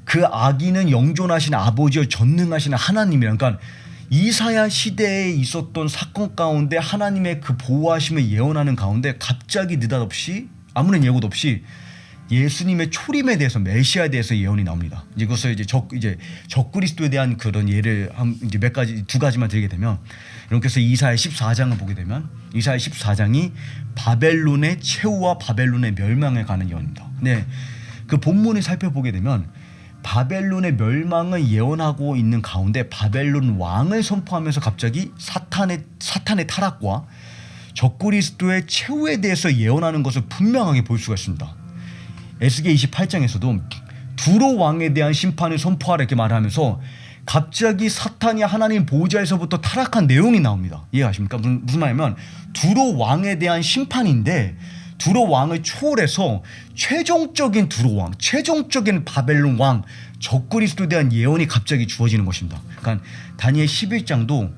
그 아기는 영존하신 아버지여 전능하신 하나님이란 그러니까 이사야 시대에 있었던 사건 가운데 하나님의 그 보호하심을 예언하는 가운데 갑자기 느닷없이 아무런 예고도 없이 예수님의 초림에 대해서 메시아에 대해서 예언이 나옵니다. 이것을 이제 적그리스도에 대한 그런 예를 이제 두 가지만 드리게 되면 여러분께서 이사야 14장을 보게 되면 이사야 14장이 바벨론의 최후와 바벨론의 멸망에 관한 예언입니다. 근데 그 본문을 살펴보게 되면 바벨론의 멸망을 예언하고 있는 가운데 바벨론 왕을 선포하면서 갑자기 사탄의 타락과 적그리스도의 최후에 대해서 예언하는 것을 분명하게 볼 수가 있습니다. 에스겔 28장에서도 두로 왕에 대한 심판을 선포하라 이렇게 말하면서 갑자기 사탄이 하나님 보호자에서부터 타락한 내용이 나옵니다. 이해하십니까? 무슨 말이냐면 두로 왕에 대한 심판인데 두로 왕을 초월해서 최종적인 두로 왕, 최종적인 바벨론 왕, 적그리스도에 대한 예언이 갑자기 주어지는 것입니다. 그러니까 다니엘 11장도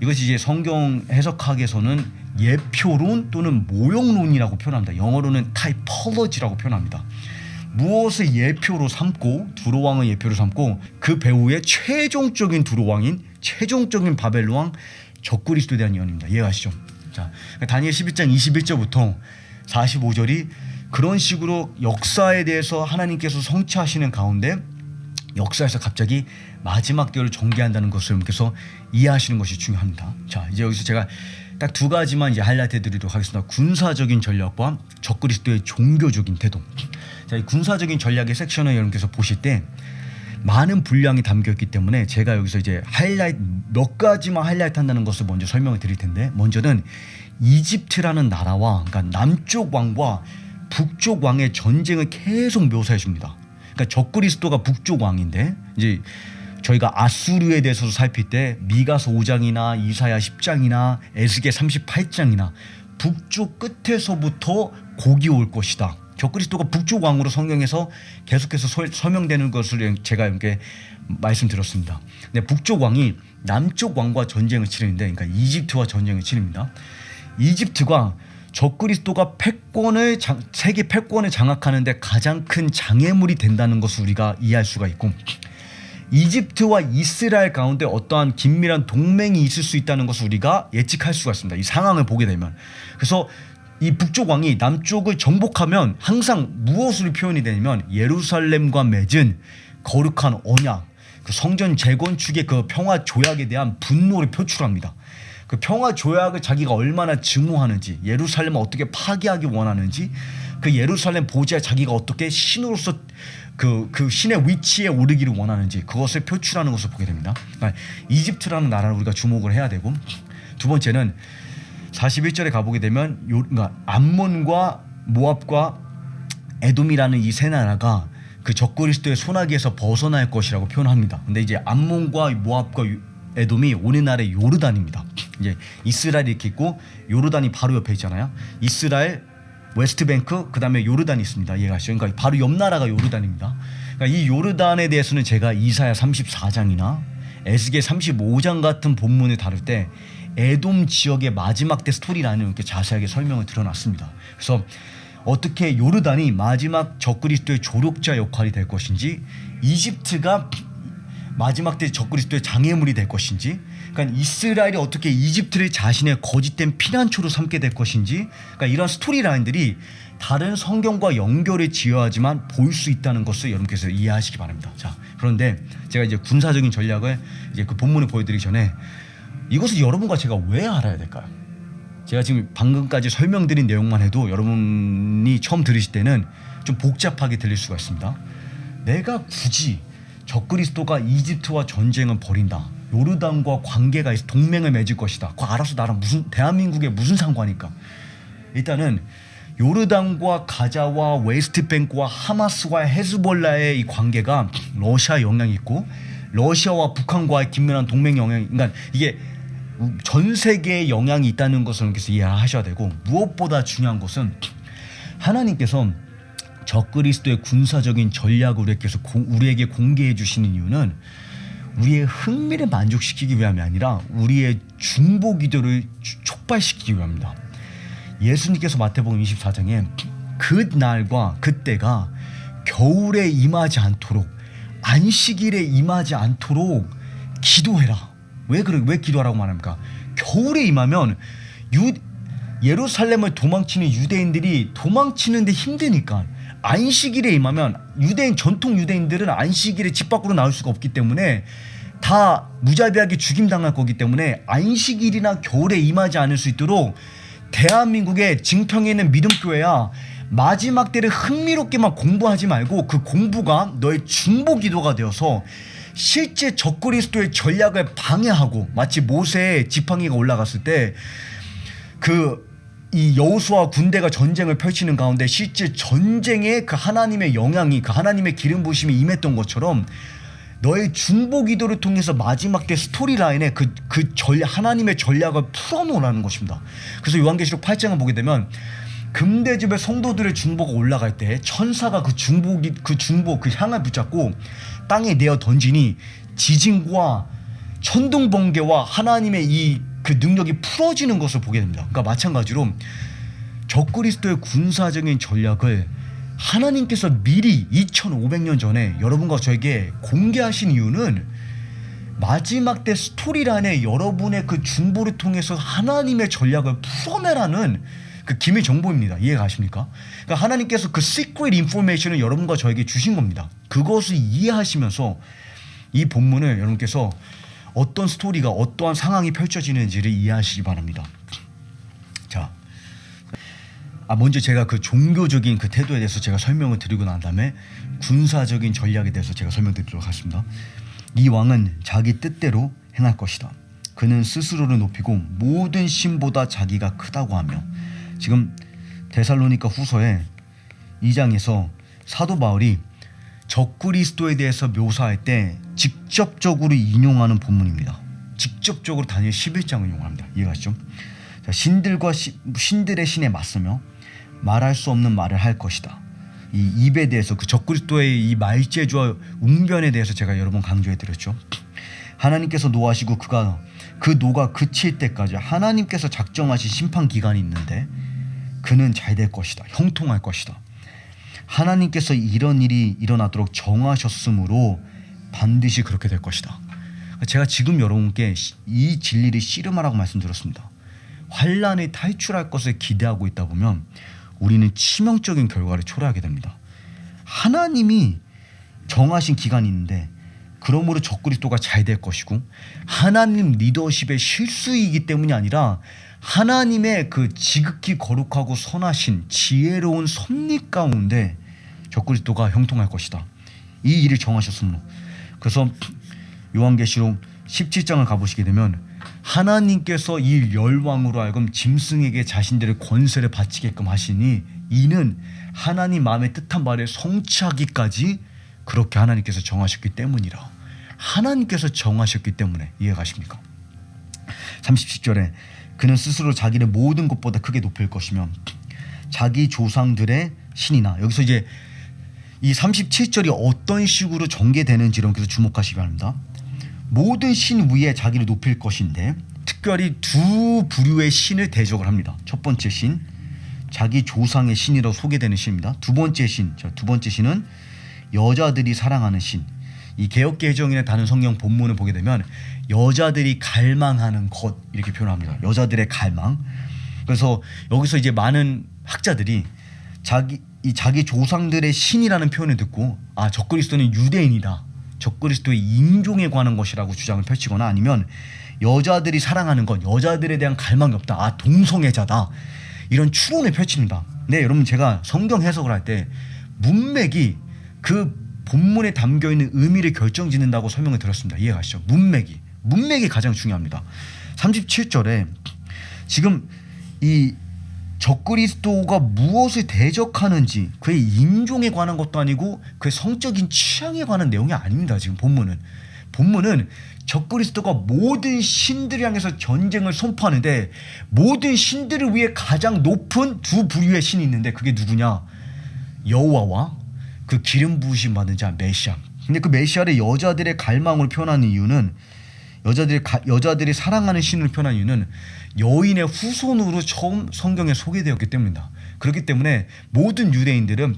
이것이 이제 성경 해석학에서는 예표론 또는 모형론이라고 표현합니다. 영어로는 타이폴로지라고 표현합니다. 무엇을 예표로 삼고 두로 왕을 예표로 삼고 그 배후의 최종적인 두로 왕인 최종적인 바벨 왕 적그리스도에 대한 예언입니다. 이해하시죠? 자, 다니엘 11장 21절부터 45절이 그런 식으로 역사에 대해서 하나님께서 성취하시는 가운데 역사에서 갑자기 마지막 때를 전개한다는 것을 여러분께서 이해하시는 것이 중요합니다. 자, 이제 여기서 제가 딱 두 가지만 이제 하이라이트 드리도록 하겠습니다. 군사적인 전략과 적그리스도의 종교적인 태도. 자, 이 군사적인 전략의 섹션을 여러분께서 보실 때 많은 분량이 담겨 있기 때문에 제가 여기서 이제 하이라이트 몇 가지만 하이라이트 한다는 것을 먼저 설명을 드릴 텐데, 먼저는 이집트라는 나라와 그러니까 남쪽 왕과 북쪽 왕의 전쟁을 계속 묘사해 줍니다. 그러니까 적그리스도가 북쪽 왕인데, 이제 저희가 아수르에 대해서도 살필 때 미가서 5장이나 이사야 10장이나 에스겔 38장이나 북쪽 끝에서부터 곡이 올 것이다. 적그리스도가 북쪽 왕으로 성경에서 계속해서 설명되는 것을 제가 이렇게 말씀드렸습니다. 근데 북쪽 왕이 남쪽 왕과 전쟁을 치르는데, 그러니까 이집트와 전쟁을 치릅니다. 이집트가 적그리스도가 세계 패권을 장악하는데 가장 큰 장애물이 된다는 것을 우리가 이해할 수가 있고, 이집트와 이스라엘 가운데 어떠한 긴밀한 동맹이 있을 수 있다는 것을 우리가 예측할 수가 있습니다. 이 상황을 보게 되면. 그래서 이 북쪽 왕이 남쪽을 정복하면 항상 무엇으로 표현이 되냐면 예루살렘과 맺은 거룩한 언약, 그 성전 재건축의 그 평화 조약에 대한 분노를 표출합니다. 그 평화 조약을 자기가 얼마나 증오하는지, 예루살렘을 어떻게 파괴하기 원하는지, 그 예루살렘 보좌에 자기가 어떻게 신으로서 그 신의 위치에 오르기를 원하는지 그것을 표출하는 것을 보게 됩니다. 그러니까 이집트라는 나라를 우리가 주목을 해야 되고, 두 번째는 41절에 가보게 되면 그러니까 암몬과 모압과 에돔이라는 이 세 나라가 그 적그리스도의 손아귀에서 벗어날 것이라고 표현합니다. 근데 이제 암몬과 모압과 에돔이 오늘날의 요르단입니다. 이제 이스라엘이 이렇게 있고 요르단이 바로 옆에 있잖아요. 이스라엘, 웨스트뱅크, 그 다음에 요르단이 있습니다. 이해가시죠? 그러니까 바로 옆 나라가 요르단입니다. 그러니까 이 요르단에 대해서는 제가 이사야 34장이나 에스겔 35장 같은 본문을 다룰 때 에돔 지역의 마지막 때 스토리라인을 이렇게 자세하게 설명을 드러났습니다. 그래서 어떻게 요르단이 마지막 적그리스도의 조력자 역할이 될 것인지, 이집트가 마지막 때 적그리스도의 장애물이 될 것인지, 그러니까 이스라엘이 어떻게 이집트를 자신의 거짓된 피난처로 삼게 될 것인지, 그러니까 이런 스토리라인들이 다른 성경과 연결을 지어야지만 보일 수 있다는 것을 여러분께서 이해하시기 바랍니다. 자, 그런데 제가 이제 군사적인 전략을 이제 그 본문을 보여드리기 전에 이것을 여러분과 제가 왜 알아야 될까요? 제가 지금 방금까지 설명드린 내용만 해도 여러분이 처음 들으실 때는 좀 복잡하게 들릴 수가 있습니다. 내가 굳이 적그리스도가 이집트와 전쟁을 벌인다, 요르단과 관계가 있어 동맹을 맺을 것이다, 그거 알아서 나랑 무슨 대한민국에 무슨 상관일까? 일단은 요르단과 가자와 웨스트뱅크와 하마스와 헤즈볼라의 이 관계가 러시아 영향이 있고, 러시아와 북한과의 긴밀한 동맹 영향이, 그러니까 이게 전 세계에 영향이 있다는 것을 여러분께서 이해하셔야 되고, 무엇보다 중요한 것은 하나님께서 적그리스도의 군사적인 전략을 우리에게 공개해 주시는 이유는 우리의 흥미를 만족시키기 위함이 아니라 우리의 중보 기도를 촉발시키기 위함입니다. 예수님께서 마태복음 24장에 그 날과 그때가 겨울에 임하지 않도록, 안식일에 임하지 않도록 기도해라. 왜 기도하라고 말합니까? 겨울에 임하면 예루살렘을 도망치는 유대인들이 도망치는데 힘드니까, 안식일에 임하면 전통 유대인들은 안식일에 집 밖으로 나올 수가 없기 때문에 다 무자비하게 죽임당할 거기 때문에 안식일이나 겨울에 임하지 않을 수 있도록 대한민국의 증평에 있는 믿음교회야, 마지막 때를 흥미롭게만 공부하지 말고 그 공부가 너의 중보 기도가 되어서 실제 적그리스도의 전략을 방해하고, 마치 모세의 지팡이가 올라갔을 때 이 여호수아 군대가 전쟁을 펼치는 가운데 실제 전쟁에 그 하나님의 영향이, 그 하나님의 기름 부으심이 임했던 것처럼 너의 중보 기도를 통해서 마지막 때 스토리라인에 하나님의 전략을 풀어놓으라는 것입니다. 그래서 요한계시록 8장을 보게 되면 금대접의 성도들의 중보가 올라갈 때 천사가 그 향을 붙잡고 땅에 내어 던지니 지진과 천둥 번개와 하나님의 그 능력이 풀어지는 것을 보게 됩니다. 그러니까 마찬가지로 적그리스도의 군사적인 전략을 하나님께서 미리 2500년 전에 여러분과 저에게 공개하신 이유는 마지막 때 스토리란에 여러분의 그 중보를 통해서 하나님의 전략을 풀어내라는 그 기밀 정보입니다. 이해가 가십니까? 그러니까 하나님께서 그 시크릿 인포메이션을 여러분과 저에게 주신 겁니다. 그것을 이해하시면서 이 본문을 여러분께서 어떤 스토리가 어떠한 상황이 펼쳐지는지를 이해하시기 바랍니다. 자, 먼저 제가 그 종교적인 그 태도에 대해서 제가 설명을 드리고 난 다음에 군사적인 전략에 대해서 제가 설명드리도록 하겠습니다. 이 왕은 자기 뜻대로 행할 것이다. 그는 스스로를 높이고 모든 신보다 자기가 크다고 하며, 지금 데살로니가 후서의 2장에서 사도 바울이 적그리스도에 대해서 묘사할 때 직접적으로 인용하는 본문입니다. 직접적으로 다니엘 11장을 인용합니다. 이해가시죠? 자, 신들의 신에 맞서며 말할 수 없는 말을 할 것이다. 이 입에 대해서, 그 적그리스도의 이 말재주와 웅변에 대해서 제가 여러 번 강조해 드렸죠. 하나님께서 노하시고 그 노가 그칠 때까지 하나님께서 작정하신 심판 기간이 있는데 그는 잘 될 것이다. 형통할 것이다. 하나님께서 이런 일이 일어나도록 정하셨으므로 반드시 그렇게 될 것이다. 제가 지금 여러분께 이 진리를 씨름하라고 말씀드렸습니다. 환란을 탈출할 것을 기대하고 있다 보면 우리는 치명적인 결과를 초래하게 됩니다. 하나님이 정하신 기간이 있는데 그러므로 적그리스도가 잘 될 것이고, 하나님 리더십의 실수이기 때문이 아니라 하나님의 그 지극히 거룩하고 선하신 지혜로운 섭리 가운데 적그리스도가 형통할 것이다. 이 일을 정하셨으므로. 그래서 요한계시록 17장을 가보시게 되면 하나님께서 이 열왕으로 하여금 짐승에게 자신들의 권세를 바치게끔 하시니 이는 하나님 마음에 뜻한 바를 성취하기까지 그렇게 하나님께서 정하셨기 때문이라. 하나님께서 정하셨기 때문에. 이해가십니까? 37절에 그는 스스로 자기를 모든 것보다 크게 높일 것이며 자기 조상들의 신이나, 여기서 이제 이 37절이 어떤 식으로 전개되는지를 그래서 주목하시기 바랍니다. 모든 신 위에 자기를 높일 것인데 특별히 두 부류의 신을 대적을 합니다. 첫 번째 신, 자기 조상의 신이라고 소개되는 신입니다. 두 번째 신은 여자들이 사랑하는 신. 이 개역개정이나 다른 성경 본문을 보게 되면 여자들이 갈망하는 것, 이렇게 표현합니다. 여자들의 갈망. 그래서 여기서 이제 많은 학자들이 자기 조상들의 신이라는 표현을 듣고 적그리스도는 유대인이다, 적그리스도의 인종에 관한 것이라고 주장을 펼치거나, 아니면 여자들이 사랑하는 것, 여자들에 대한 갈망이 없다, 동성애자다, 이런 추론을 펼칩니다. 네, 여러분, 제가 성경 해석을 할 때 문맥이 그 본문에 담겨있는 의미를 결정짓는다고 설명을 드렸습니다. 이해가시죠? 문맥이 가장 중요합니다. 37절에 지금 이 적그리스도가 무엇을 대적하는지, 그의 인종에 관한 것도 아니고 그의 성적인 취향에 관한 내용이 아닙니다. 지금 본문은 적그리스도가 모든 신들을 향해서 전쟁을 선포하는데, 모든 신들을 위해 가장 높은 두 부류의 신이 있는데 그게 누구냐? 여호와와 그 기름 부으심 받은 자 메시아. 근데 그 메시아를 여자들의 갈망으로 표현하는 이유는, 여자들이 사랑하는 신을 표현한 이유는 여인의 후손으로 처음 성경에 소개되었기 때문입니다. 그렇기 때문에 모든 유대인들은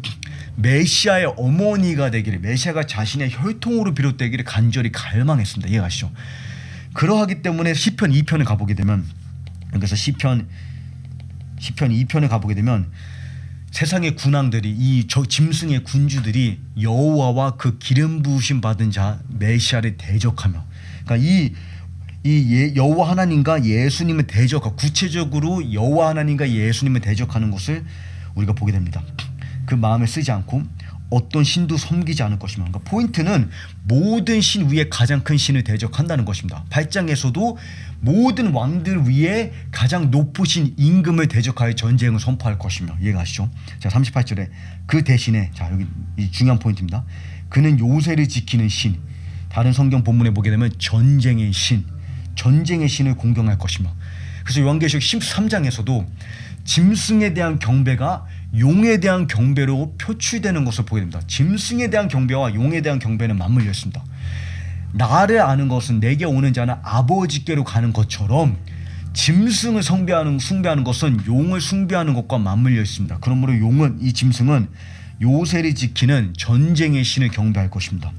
메시아의 어머니가 되기를, 메시아가 자신의 혈통으로 비롯되기를 간절히 갈망했습니다. 이해가시죠? 그러하기 때문에 시편 2편을 가보게 되면, 여기서 시편 2편을 가보게 되면 세상의 군왕들이, 이 짐승의 군주들이 여호와와 그 기름 부으심 받은 자 메시아를 대적하며, 그러니까 여호와 하나님과 예수님을 대적하고, 구체적으로 여호와 하나님과 예수님을 대적하는 것을 우리가 보게 됩니다. 그 마음에 쓰지 않고 어떤 신도 섬기지 않을 것이며, 그러니까 포인트는 모든 신 위에 가장 큰 신을 대적한다는 것입니다. 8장에서도 모든 왕들 위에 가장 높으신 임금을 대적하여 전쟁을 선포할 것이며. 이해가시죠? 자, 38절에 그 대신에, 자, 여기 이 중요한 포인트입니다. 그는 요새를 지키는 신, 다른 성경 본문에 보게 되면 전쟁의 신을 공경할 것이며. 그래서 요한계시록 13장에서도 짐승에 대한 경배가 용에 대한 경배로 표출되는 것을 보게 됩니다. 짐승에 대한 경배와 용에 대한 경배는 맞물려 있습니다. 나를 아는 것은 내게 오는 자는 아버지께로 가는 것처럼 짐승을 숭배하는 것은 용을 숭배하는 것과 맞물려 있습니다. 그러므로 이 짐승은 요새를 지키는 전쟁의 신을 경배할 것입니다.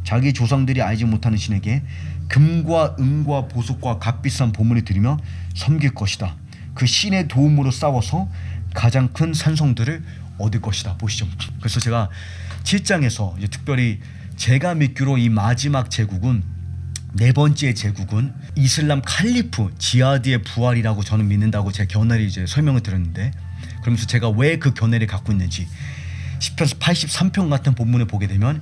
자기 조상들이 알지 못하는 신에게 금과 은과 보석과 값비싼 보물을 드리며 섬길 것이다. 그 신의 도움으로 싸워서 가장 큰 산성들을 얻을 것이다. 보시죠. 그래서 제가 7장에서 이제 특별히 제가 믿기로 이 마지막 제국은, 네 번째 제국은 이슬람 칼리프 지하드의 부활이라고 저는 믿는다고 제 견해를 이제 설명을 드렸는데, 그러면서 제가 왜 그 견해를 갖고 있는지 시편 83편 같은 본문을 보게 되면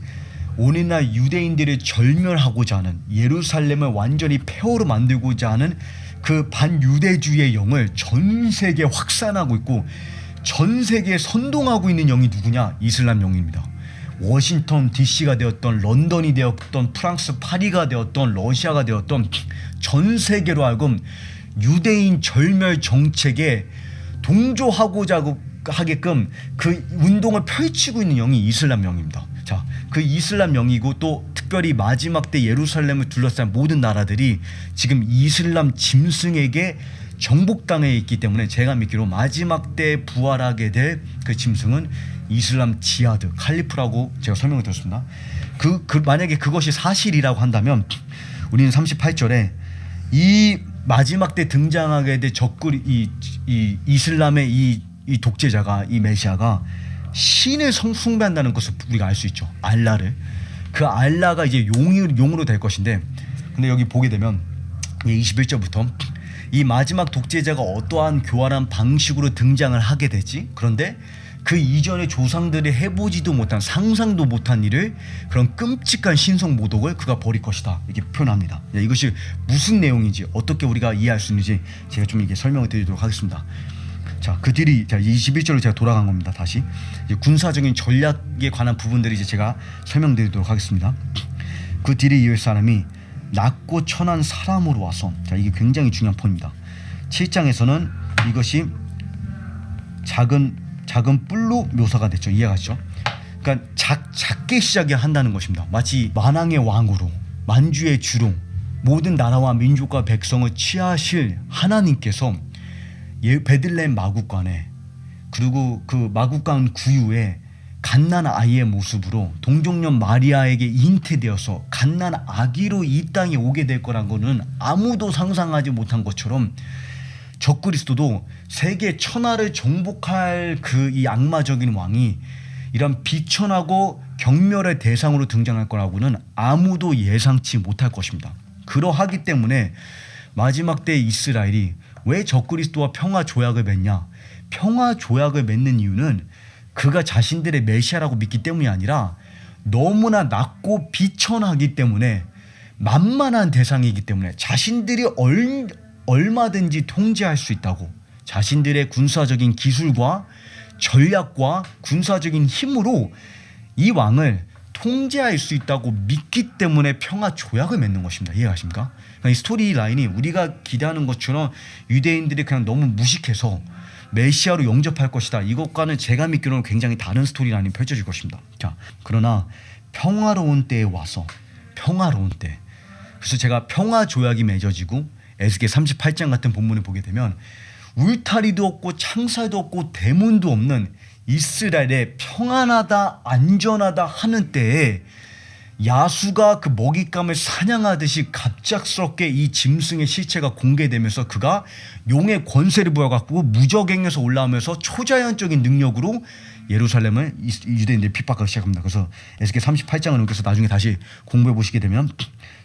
오늘날 유대인들을 절멸하고자 하는, 예루살렘을 완전히 폐허로 만들고자 하는 그 반유대주의의 영을 전 세계에 확산하고 있고 전 세계에 선동하고 있는 영이 누구냐? 이슬람 영입니다. 워싱턴 DC가 되었던, 런던이 되었던, 프랑스 파리가 되었던, 러시아가 되었던 전 세계로 하여금 유대인 절멸 정책에 동조하고자 하게끔 그 운동을 펼치고 있는 영이 이슬람 영입니다. 자, 그 이슬람 영이고 또 특별히 마지막 때 예루살렘을 둘러싼 모든 나라들이 지금 이슬람 짐승에게 정복당해 있기 때문에 제가 믿기로 마지막 때 부활하게 될 그 짐승은 이슬람 지하드 칼리프라고 제가 설명을 드렸습니다. 만약에 그것이 사실이라고 한다면 우리는 38절에 이 마지막 때 등장하게 될 이 이슬람의 이 독재자가, 이 메시아가 신을 숭배한다는 것을 우리가 알 수 있죠. 알라를. 그 알라가 이제 용으로 될 것인데, 근데 여기 보게 되면 21절부터 이 마지막 독재자가 어떠한 교활한 방식으로 등장을 하게 되지? 그런데 그 이전의 조상들이 해보지도 못한, 상상도 못한 일을, 그런 끔찍한 신성 모독을 그가 벌일 것이다, 이렇게 표현합니다. 이것이 무슨 내용인지, 어떻게 우리가 이해할 수 있는지 제가 좀 이게 설명을 드리도록 하겠습니다. 자, 그 뒤리 21절로 제가 돌아간 겁니다. 다시 이제 군사적인 전략에 관한 부분들이 이제 제가 설명드리도록 하겠습니다. 그 뒤리 이을 사람이 낮고 천한 사람으로 와서, 자, 이게 굉장히 중요한 포인트입니다. 7장에서는 이것이 작은 뿔로 묘사가 됐죠. 이해가시죠? 그러니까 작게 시작한다는 것입니다. 마치 만왕의 왕으로, 만주의 주로 모든 나라와 민족과 백성을 취하실 하나님께서 베들레헴 마국간에, 그리고 그 마국간 구유에 갓난 아이의 모습으로 동정녀 마리아에게 잉태되어서 갓난 아기로 이 땅에 오게 될 거란 거는 아무도 상상하지 못한 것처럼 적그리스도도 세계 천하를 정복할 그 이 악마적인 왕이 이런 비천하고 경멸의 대상으로 등장할 거라고는 아무도 예상치 못할 것입니다. 그러하기 때문에 마지막 때 이스라엘이 왜 적그리스도와 평화 조약을 맺냐? 평화 조약을 맺는 이유는 그가 자신들의 메시아라고 믿기 때문이 아니라 너무나 낮고 비천하기 때문에, 만만한 대상이기 때문에 자신들이 얼마든지 통제할 수 있다고, 자신들의 군사적인 기술과 전략과 군사적인 힘으로 이 왕을 통제할 수 있다고 믿기 때문에 평화 조약을 맺는 것입니다. 이해하십니까? 그러니까 이 스토리 라인이 우리가 기대하는 것처럼 유대인들이 그냥 너무 무식해서 메시아로 영접할 것이다, 이것과는 제가 믿기로는 굉장히 다른 스토리 라인이 펼쳐질 것입니다. 자, 그러나 평화로운 때에 와서, 평화로운 때, 그래서 제가 평화 조약이 맺어지고 에스겔 38장 같은 본문을 보게 되면 울타리도 없고 창살도 없고 대문도 없는 이스라엘의 평안하다, 안전하다 하는 때에 야수가 그 먹잇감을 사냥하듯이 갑작스럽게 이 짐승의 시체가 공개되면서 그가 용의 권세를 부여갖고 무적행에서 올라오면서 초자연적인 능력으로 예루살렘을 유대인들이 핍박하기 시작합니다. 그래서 에스겔 38장을 넘겨서 나중에 다시 공부해 보시게 되면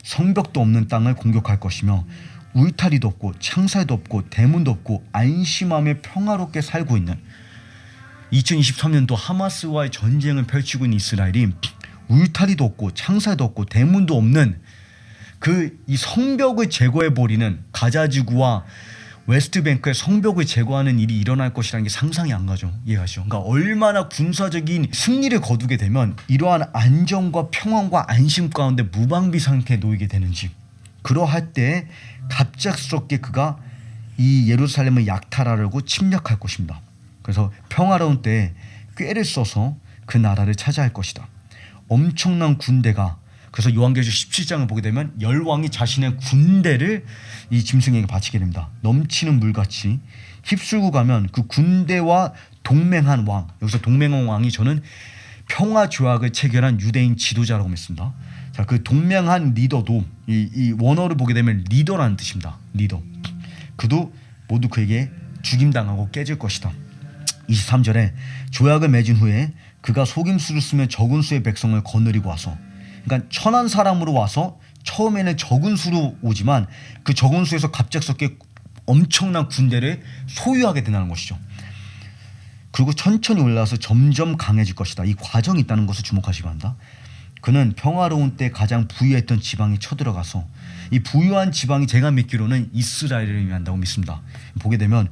성벽도 없는 땅을 공격할 것이며 울타리도 없고 창살도 없고 대문도 없고 안심하며 평화롭게 살고 있는, 2023년도 하마스와의 전쟁을 펼치고 있는 이스라엘이 울타리도 없고 창살도 없고 대문도 없는 이 성벽을 제거해버리는, 가자지구와 웨스트뱅크의 성벽을 제거하는 일이 일어날 것이라는 게 상상이 안 가죠. 이해하시죠? 그러니까 얼마나 군사적인 승리를 거두게 되면 이러한 안정과 평안과 안심 가운데 무방비 상태에 놓이게 되는지, 그러할 때 갑작스럽게 그가 이 예루살렘을 약탈하려고 침략할 것입니다. 그래서 평화로운 때에 꾀를 써서 그 나라를 차지할 것이다. 엄청난 군대가, 그래서 요한계시록 17장을 보게 되면 열왕이 자신의 군대를 이 짐승에게 바치게 됩니다. 넘치는 물같이 휩쓸고 가면 그 군대와 동맹한 왕, 여기서 동맹한 왕이 저는 평화 조약을 체결한 유대인 지도자라고 믿습니다. 자, 그 동맹한 리더도 이 원어를 보게 되면 리더라는 뜻입니다. 리더. 그도 모두 그에게 죽임당하고 깨질 것이다. 23절에 조약을 맺은 후에 그가 속임수를 쓰며 적은 수의 백성을 거느리고 와서, 그러니까 천한 사람으로 와서 처음에는 적은 수로 오지만 그 적은 수에서 갑작스럽게 엄청난 군대를 소유하게 된다는 것이죠. 그리고 천천히 올라와서 점점 강해질 것이다. 이 과정이 있다는 것을 주목하시기 바랍니다. 그는 평화로운 때 가장 부유했던 지방에 쳐들어가서, 이 부유한 지방이 제가 믿기로는 이스라엘을 의미한다고 믿습니다. 보게 되면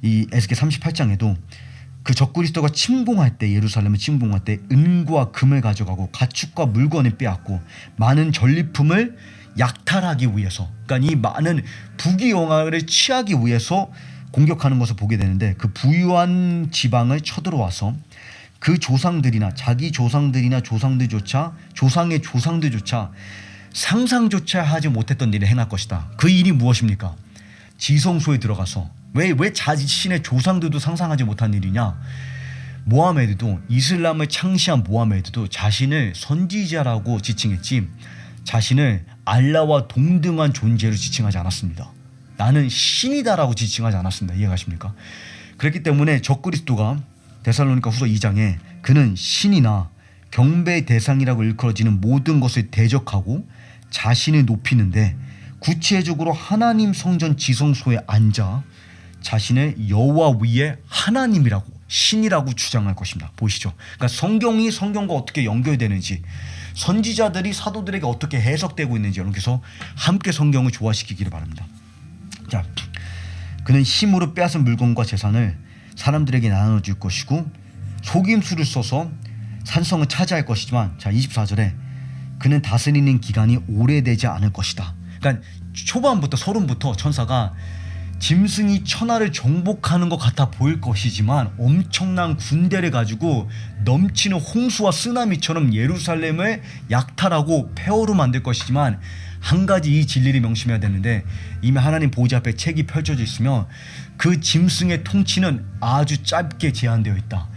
이 에스겔 38장에도 그 적그리스도가 침공할 때, 예루살렘을 침공할 때 은과 금을 가져가고 가축과 물건을 빼앗고 많은 전리품을 약탈하기 위해서, 그러니까 이 많은 부귀영화를 취하기 위해서 공격하는 것을 보게 되는데, 그 부유한 지방을 쳐들어와서 그 조상들이나 자기 조상들이나 조상들조차 조상의 조상들조차 상상조차 하지 못했던 일을 행할 것이다. 그 일이 무엇입니까? 지성소에 들어가서 왜 자신의 조상들도 상상하지 못한 일이냐? 모하메드도, 이슬람을 창시한 모하메드도 자신을 선지자라고 지칭했지 자신을 알라와 동등한 존재로 지칭하지 않았습니다. 나는 신이다라고 지칭하지 않았습니다. 이해가십니까? 그렇기 때문에 적그리스도가 데살로니가 후서 2장에 그는 신이나 경배의 대상이라고 일컬어지는 모든 것을 대적하고 자신을 높이는데, 구체적으로 하나님 성전 지성소에 앉아 자신을 여호와 위에 하나님이라고, 신이라고 주장할 것입니다. 보이시죠? 그러니까 성경이 성경과 어떻게 연결되는지, 선지자들이 사도들에게 어떻게 해석되고 있는지, 여러분께서 함께 성경을 조화시키기를 바랍니다. 자, 그는 힘으로 빼앗은 물건과 재산을 사람들에게 나눠줄 것이고 속임수를 써서 산성을 차지할 것이지만, 자 24절에 그는 다스리는 기간이 오래되지 않을 것이다. 그러니까 초반부터 서론부터 천사가 짐승이 천하를 정복하는 것 같아 보일 것이지만 엄청난 군대를 가지고 넘치는 홍수와 쓰나미처럼 예루살렘을 약탈하고 폐허로 만들 것이지만, 한 가지 이 진리를 명심해야 되는데, 이미 하나님 보좌 앞에 책이 펼쳐져 있으며 그 짐승의 통치는 아주 짧게 제한되어 있다.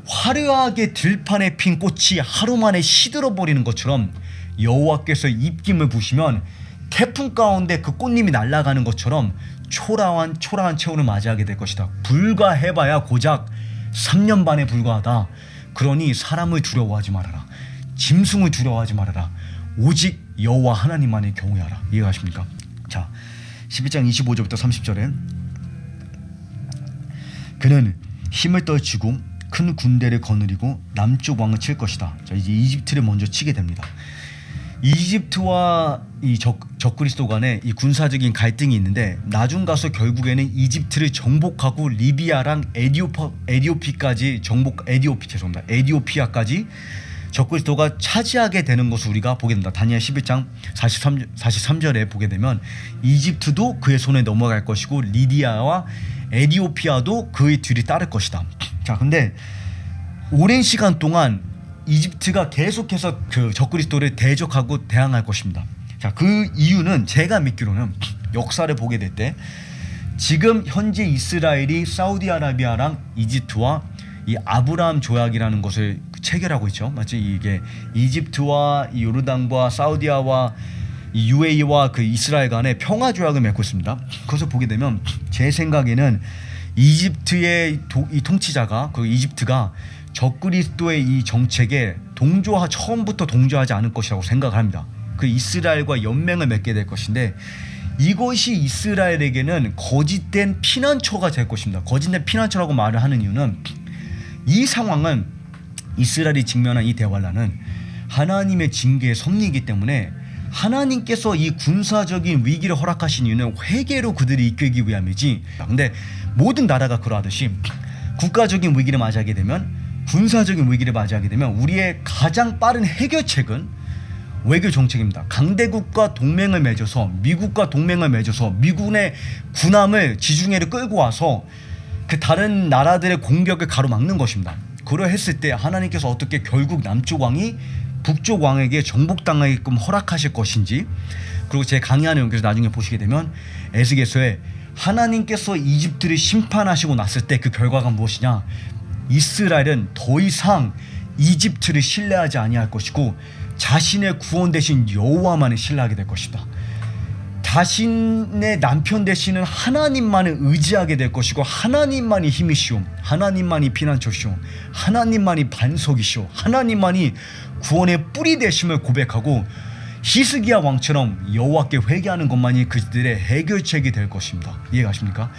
화려하게 들판에 핀 꽃이 하루 만에 시들어버리는 것처럼 여호와께서 입김을 부시면 태풍 가운데 그 꽃님이 날아가는 것처럼 초라한 최후를 맞이하게 될 것이다. 불과해봐야 고작 3년 반에 불과하다. 그러니 사람을 두려워하지 말아라. 짐승을 두려워하지 말아라. 오직 여호와 하나님만을 경외하라. 이해가십니까? 자, 11장 25절부터 30절에 그는 힘을 떨치고 큰 군대를 거느리고 남쪽 왕을 칠 것이다. 자, 이제 이집트를 먼저 치게 됩니다. 이집트와 이 적그리스도 간에 이 군사적인 갈등이 있는데, 나중 가서 결국에는 이집트를 정복하고 리비아랑 에디오피아까지 적그리스도가 차지하게 되는 것을 우리가 보게 됩니다. 다니엘 11장 43절에 보게 되면 이집트도 그의 손에 넘어갈 것이고 리디아와 에디오피아도 그의 뒤를 따를 것이다. 자, 근데 오랜 시간 동안 이집트가 계속해서 그 적그리스도를 대적하고 대항할 것입니다. 자, 그 이유는 제가 믿기로는 역사를 보게 될 때 지금 현재 이스라엘이 사우디아라비아랑 이집트와 이 아브라함 조약이라는 것을 체결하고 있죠. 맞지? 이게 이집트와 이 요르단과 사우디아와 이 UAE와 그 이스라엘 간의 평화 조약을 맺고 있습니다. 그것을 보게 되면 제 생각에는 이집트의 이 통치자가, 그 이집트가 적그리스도의 이 정책에 처음부터 동조하지 않을 것이라고 생각을 합니다. 그 이스라엘과 연맹을 맺게 될 것인데, 이것이 이스라엘에게는 거짓된 피난처가 될 것입니다. 거짓된 피난처라고 말을 하는 이유는, 이 상황은 이스라엘이 직면한 이 대환란은 하나님의 징계의 섭리이기 때문에 하나님께서 이 군사적인 위기를 허락하신 이유는 회개로 그들이 이끌기 위함이지, 근데 모든 나라가 그러하듯이 국가적인 위기를 맞이하게 되면, 군사적인 위기를 맞이하게 되면 우리의 가장 빠른 해결책은 외교 정책입니다. 강대국과 동맹을 맺어서, 미국과 동맹을 맺어서 미군의 군함을, 지중해를 끌고 와서 그 다른 나라들의 공격을 가로막는 것입니다. 그러했을 때 하나님께서 어떻게 결국 남쪽 왕이 북쪽 왕에게 정복당하게끔 허락하실 것인지, 그리고 제 강의하는 연결에서 나중에 보시게 되면 에스겔서에 하나님께서 이집트를 심판하시고 났을 때 그 결과가 무엇이냐? 이스라엘은 더 이상 이집트를 신뢰하지 아니할 것이고 자신의 구원 대신 여호와만을 신뢰하게 될 것이다. 자신의 남편 되시는 하나님만을 의지하게 될 것이고 하나님만이 힘이시오, 하나님만이 피난처시오, 하나님만이 반석이시오, 하나님만이 구원의 뿌리 되심을 고백하고 히스기야 왕처럼 여호와께 회개하는 것만이 그들의 해결책이 될 것입니다. 이해가십니까?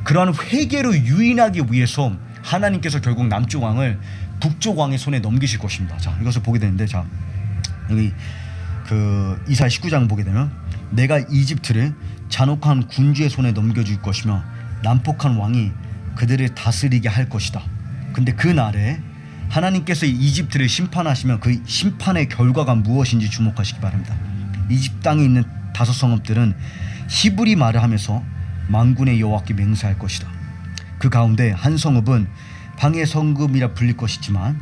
그러한 회개로 유인하기 위해서 하나님께서 결국 남쪽 왕을 북쪽 왕의 손에 넘기실 것입니다. 자, 이것을 보게 되는데, 자, 여기 그 이사야 19장 보게 되면 내가 이집트를 잔혹한 군주의 손에 넘겨줄 것이며 난폭한 왕이 그들을 다스리게 할 것이다. 근데 그 날에 하나님께서 이집트를 심판하시면 그 심판의 결과가 무엇인지 주목하시기 바랍니다. 이집트 땅에 있는 5성읍들은 히브리 말을 하면서 만군의 여호와께 맹세할 것이다. 그 가운데 한 성읍은 방해 성읍이라 불릴 것이지만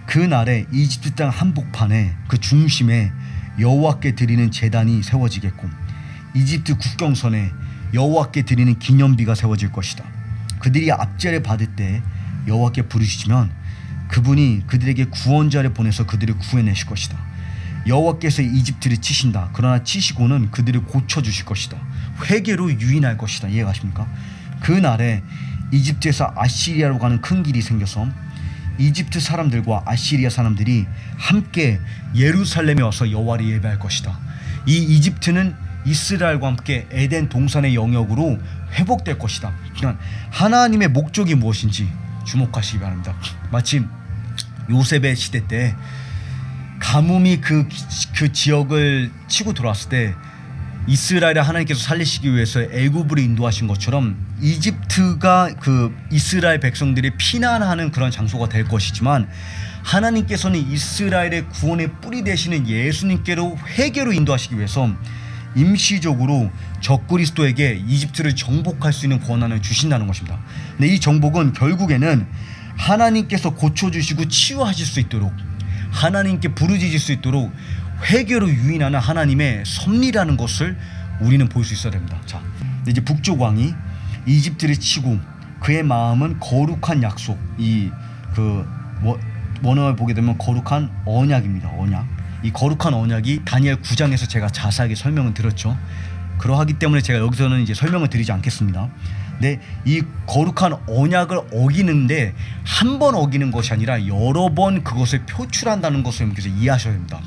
그 날에 이집트 땅 한복판에 그 중심에 여호와께 드리는 제단이 세워지겠고 이집트 국경선에 여호와께 드리는 기념비가 세워질 것이다. 그들이 압제를 받을 때 여호와께 부르시면 그분이 그들에게 구원자를 보내서 그들을 구해내실 것이다. 여호와께서 이집트를 치신다. 그러나 치시고는 그들을 고쳐주실 것이다. 회개로 유인할 것이다. 이해가십니까? 그 날에 이집트에서 아시리아로 가는 큰 길이 생겨서 이집트 사람들과 아시리아 사람들이 함께 예루살렘에 와서 여호와를 예배할 것이다. 이 이집트는 이스라엘과 함께 에덴 동산의 영역으로 회복될 것이다. 그러니까 하나님의 목적이 무엇인지 주목하시기 바랍니다. 마침 요셉의 시대 때 가뭄이 그 지역을 치고 돌아왔을 때 이스라엘을 하나님께서 살리시기 위해서 애굽으로 인도하신 것처럼 이집트가 그 이스라엘 백성들이 피난하는 그런 장소가 될 것이지만 하나님께서는 이스라엘의 구원의 뿌리 되시는 예수님께로 회개로 인도하시기 위해서 임시적으로 적그리스도에게 이집트를 정복할 수 있는 권한을 주신다는 것입니다. 근데 이 정복은 결국에는 하나님께서 고쳐주시고 치유하실 수 있도록 하나님께 부르짖을 수 있도록 회개로 유인하는 하나님의 섭리라는 것을 우리는 볼 수 있어야 됩니다. 자, 이제 북쪽 왕이 이집트를 치고 그의 마음은 거룩한 약속, 원어를 보게 되면 거룩한 언약입니다. 언약. 이 거룩한 언약이 다니엘 9장에서 제가 자세하게 설명을 드렸죠. 그러하기 때문에 제가 여기서는 이제 설명을 드리지 않겠습니다. 근데 이 거룩한 언약을 어기는데 한 번 어기는 것이 아니라 여러 번 그것을 표출한다는 것을 여러분께서 이해하셔야 됩니다.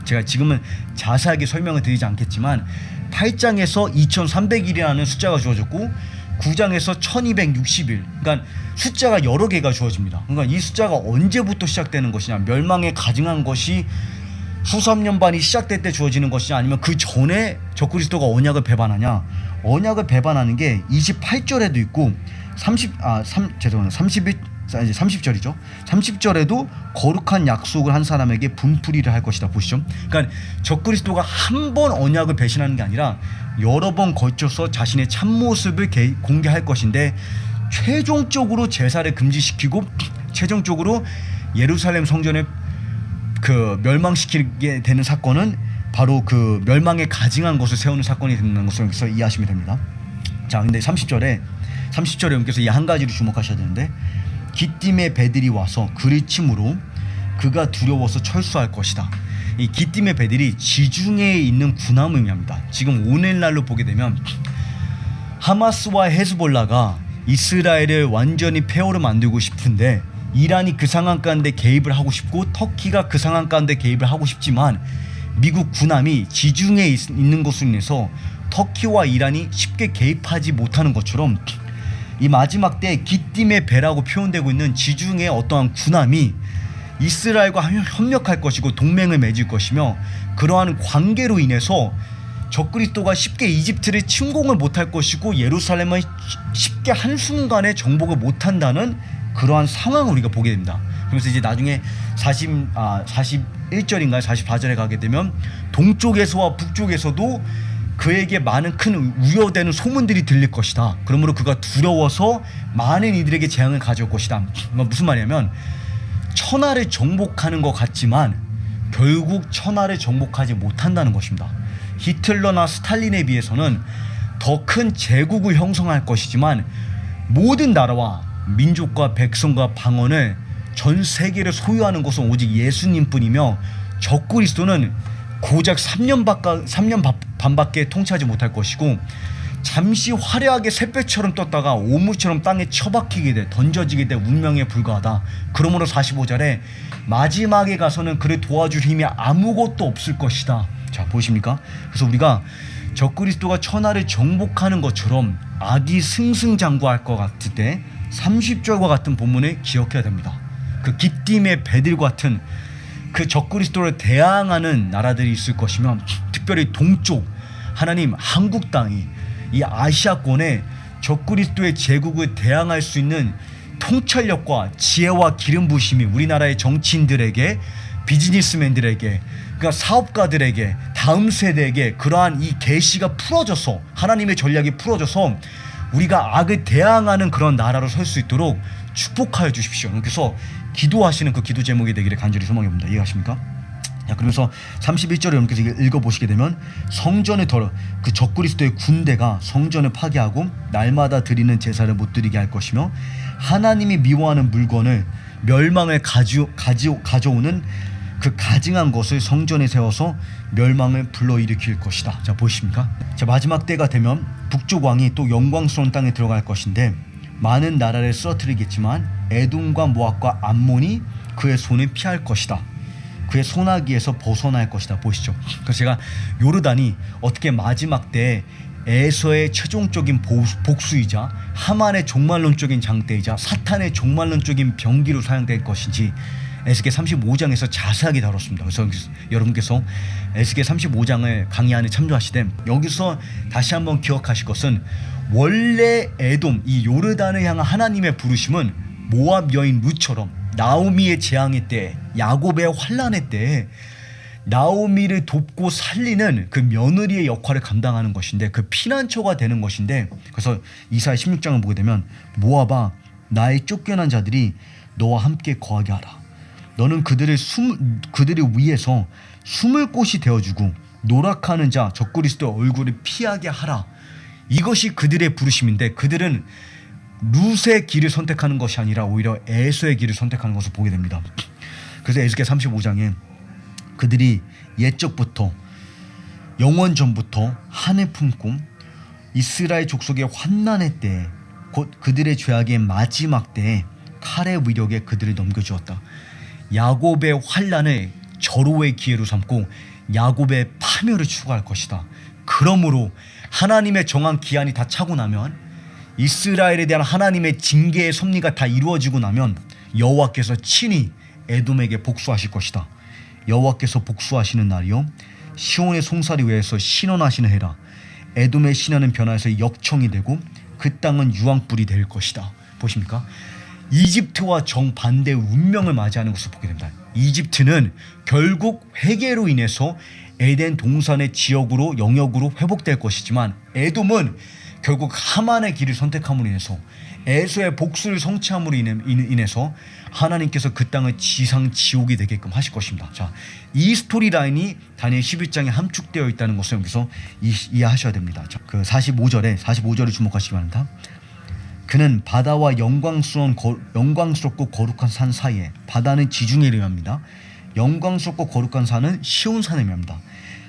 제가 지금은 자세하게 설명을 드리지 않겠지만 8장에서 2300일이라는 숫자가 주어졌고 9장에서 1260일, 그러니까 숫자가 여러 개가 주어집니다. 그러니까 이 숫자가 언제부터 시작되는 것이냐, 멸망에 가증한 것이 수삼년반이 시작될 때 주어지는 것이냐, 아니면 그 전에 적그리스도가 언약을 배반하냐. 언약을 배반하는 게 28절에도 있고 30절이죠. 30절에도 거룩한 약속을 한 사람에게 분풀이를 할 것이다. 보시죠. 그러니까 적그리스도가 한 번 언약을 배신하는 게 아니라 여러 번 걸쳐서 자신의 참모습을 공개할 것인데 최종적으로 제사를 금지시키고 최종적으로 예루살렘 성전을 멸망시키게 되는 사건은 바로 그 멸망에 가증한 것을 세우는 사건이 되는 것을 여기서 이해하시면 됩니다. 자, 근데 30절에 여러분께서 이 한 가지를 주목하셔야 되는데 기띔의 배들이 와서 그를 침으로 그가 두려워서 철수할 것이다. 이 기띔의 배들이 지중해에 있는 군함을 의미합니다. 지금 오늘날로 보게 되면 하마스와 헤즈볼라가 이스라엘을 완전히 폐허로 만들고 싶은데 이란이 그 상황 가운데 개입을 하고 싶고 터키가 그 상황 가운데 개입을 하고 싶지만 미국 군함이 지중해에 있는 것으로 인해서 터키와 이란이 쉽게 개입하지 못하는 것처럼 이 마지막 때 기띔의 배라고 표현되고 있는 지중해의 어떠한 군함이 이스라엘과 협력할 것이고 동맹을 맺을 것이며 그러한 관계로 인해서 적그리스도가 쉽게 이집트를 침공을 못할 것이고 예루살렘을 쉽게 한순간에 정복을 못한다는 그러한 상황을 우리가 보게 됩니다. 그래서 이제 나중에 41절인가요? 44절에 가게 되면 동쪽에서와 북쪽에서도 그에게 많은 큰 우려되는 소문들이 들릴 것이다. 그러므로 그가 두려워서 많은 이들에게 재앙을 가져올 것이다. 무슨 말이냐면 천하를 정복하는 것 같지만 결국 천하를 정복하지 못한다는 것입니다. 히틀러나 스탈린에 비해서는 더 큰 제국을 형성할 것이지만 모든 나라와 민족과 백성과 방언을 전 세계를 소유하는 것은 오직 예수님뿐이며 적그리스도는 고작 3년 반밖에 통치하지 못할 것이고 잠시 화려하게 샛별처럼 떴다가 오물처럼 땅에 처박히게 돼 던져지게 돼 운명에 불과하다. 그러므로 45절에 마지막에 가서는 그를 도와줄 힘이 아무것도 없을 것이다. 자, 보이십니까? 그래서 우리가 적그리스도가 천하를 정복하는 것처럼 악이 승승장구할 것 같을 때 30절과 같은 본문을 기억해야 됩니다. 그 기띔의 배들 같은 그 적그리스도를 대항하는 나라들이 있을 것이며 특별히 동쪽 하나님 한국 땅이 이 아시아권에 적그리스도의 제국을 대항할 수 있는 통찰력과 지혜와 기름 부으심이 우리나라의 정치인들에게 비즈니스맨들에게 그러니까 사업가들에게 다음 세대에게 그러한 이 계시가 풀어져서 하나님의 전략이 풀어져서 우리가 악을 대항하는 그런 나라로 설 수 있도록 축복하여 주십시오. 그래서 기도하시는 그 기도 제목이 되기를 간절히 소망해 봅니다. 이해하십니까? 자, 그러면서 31절을 여러분께서 읽어보시게 되면 성전을 그 적그리스도의 군대가 성전을 파괴하고 날마다 드리는 제사를 못 드리게 할 것이며 하나님이 미워하는 물건을 멸망을 가져오는 그 가증한 것을 성전에 세워서 멸망을 불러일으킬 것이다. 자, 보이십니까? 자, 마지막 때가 되면 북쪽 왕이 또 영광스러운 땅에 들어갈 것인데 많은 나라를 쓰러뜨리겠지만 에돔과 모압과 암몬이 그의 손을 피할 것이다. 그의 손아귀에서 벗어날 것이다. 보시죠. 그래서 제가 요르단이 어떻게 마지막 때에 에서의 최종적인 복수이자 하만의 종말론적인 장대이자 사탄의 종말론적인 병기로 사용될 것인지 에스겔 35장에서 자세하게 다뤘습니다. 그래서 여러분께서 에스겔 35장을 강의 안에 참조하시되 여기서 다시 한번 기억하실 것은 원래 에돔 이 요르단을 향한 하나님의 부르심은 모압 여인 룻처럼 나오미의 재앙의 때 야곱의 환난의 때에 나오미를 돕고 살리는 그 며느리의 역할을 감당하는 것인데 그 피난처가 되는 것인데 그래서 이사야 16장을 보게 되면 모압아 나의 쫓겨난 자들이 너와 함께 거하게 하라. 너는 그들을 위해서 숨을 곳이 되어주고 노력하는 자 적그리스도의 얼굴을 피하게 하라. 이것이 그들의 부르심인데 그들은 룻의 길을 선택하는 것이 아니라 오히려 에서의 길을 선택하는 것을 보게 됩니다. 그래서 에스겔 35장에 그들이 옛적부터 영원 전부터 한을 품고 이스라엘 족속의 환난의 때에 곧 그들의 죄악의 마지막 때에 칼의 위력에 그들을 넘겨주었다. 야곱의 환난을 절호의 기회로 삼고 야곱의 파멸을 추구할 것이다. 그러므로 하나님의 정한 기한이 다 차고 나면 이스라엘에 대한 하나님의 징계의 섭리가 다 이루어지고 나면 여호와께서 친히 에돔에게 복수하실 것이다. 여호와께서 복수하시는 날이요 시온의 송사리 외에서 신원하시는 해라. 에돔의 신하는 변화해서 역청이 되고 그 땅은 유황불이 될 것이다. 보십니까? 이집트와 정반대의 운명을 맞이하는 것을 보게 됩니다. 이집트는 결국 회개로 인해서 에덴 동산의 지역으로 영역으로 회복될 것이지만 에돔은 결국 하만의 길을 선택함으로 인해서 에서의 복수를 성취함으로 인해서 하나님께서 그 땅을 지상 지옥이 되게끔 하실 것입니다. 자, 이 스토리라인이 다니엘 11장에 함축되어 있다는 것을 여기서 이해하셔야 됩니다. 자, 그 45절에 주목하시기 바랍니다. 그는 바다와 영광스럽고 거룩한 산 사이에 바다는 지중해를 의미합니다. 영광스럽고 거룩한 산은 시온산을 의미합니다.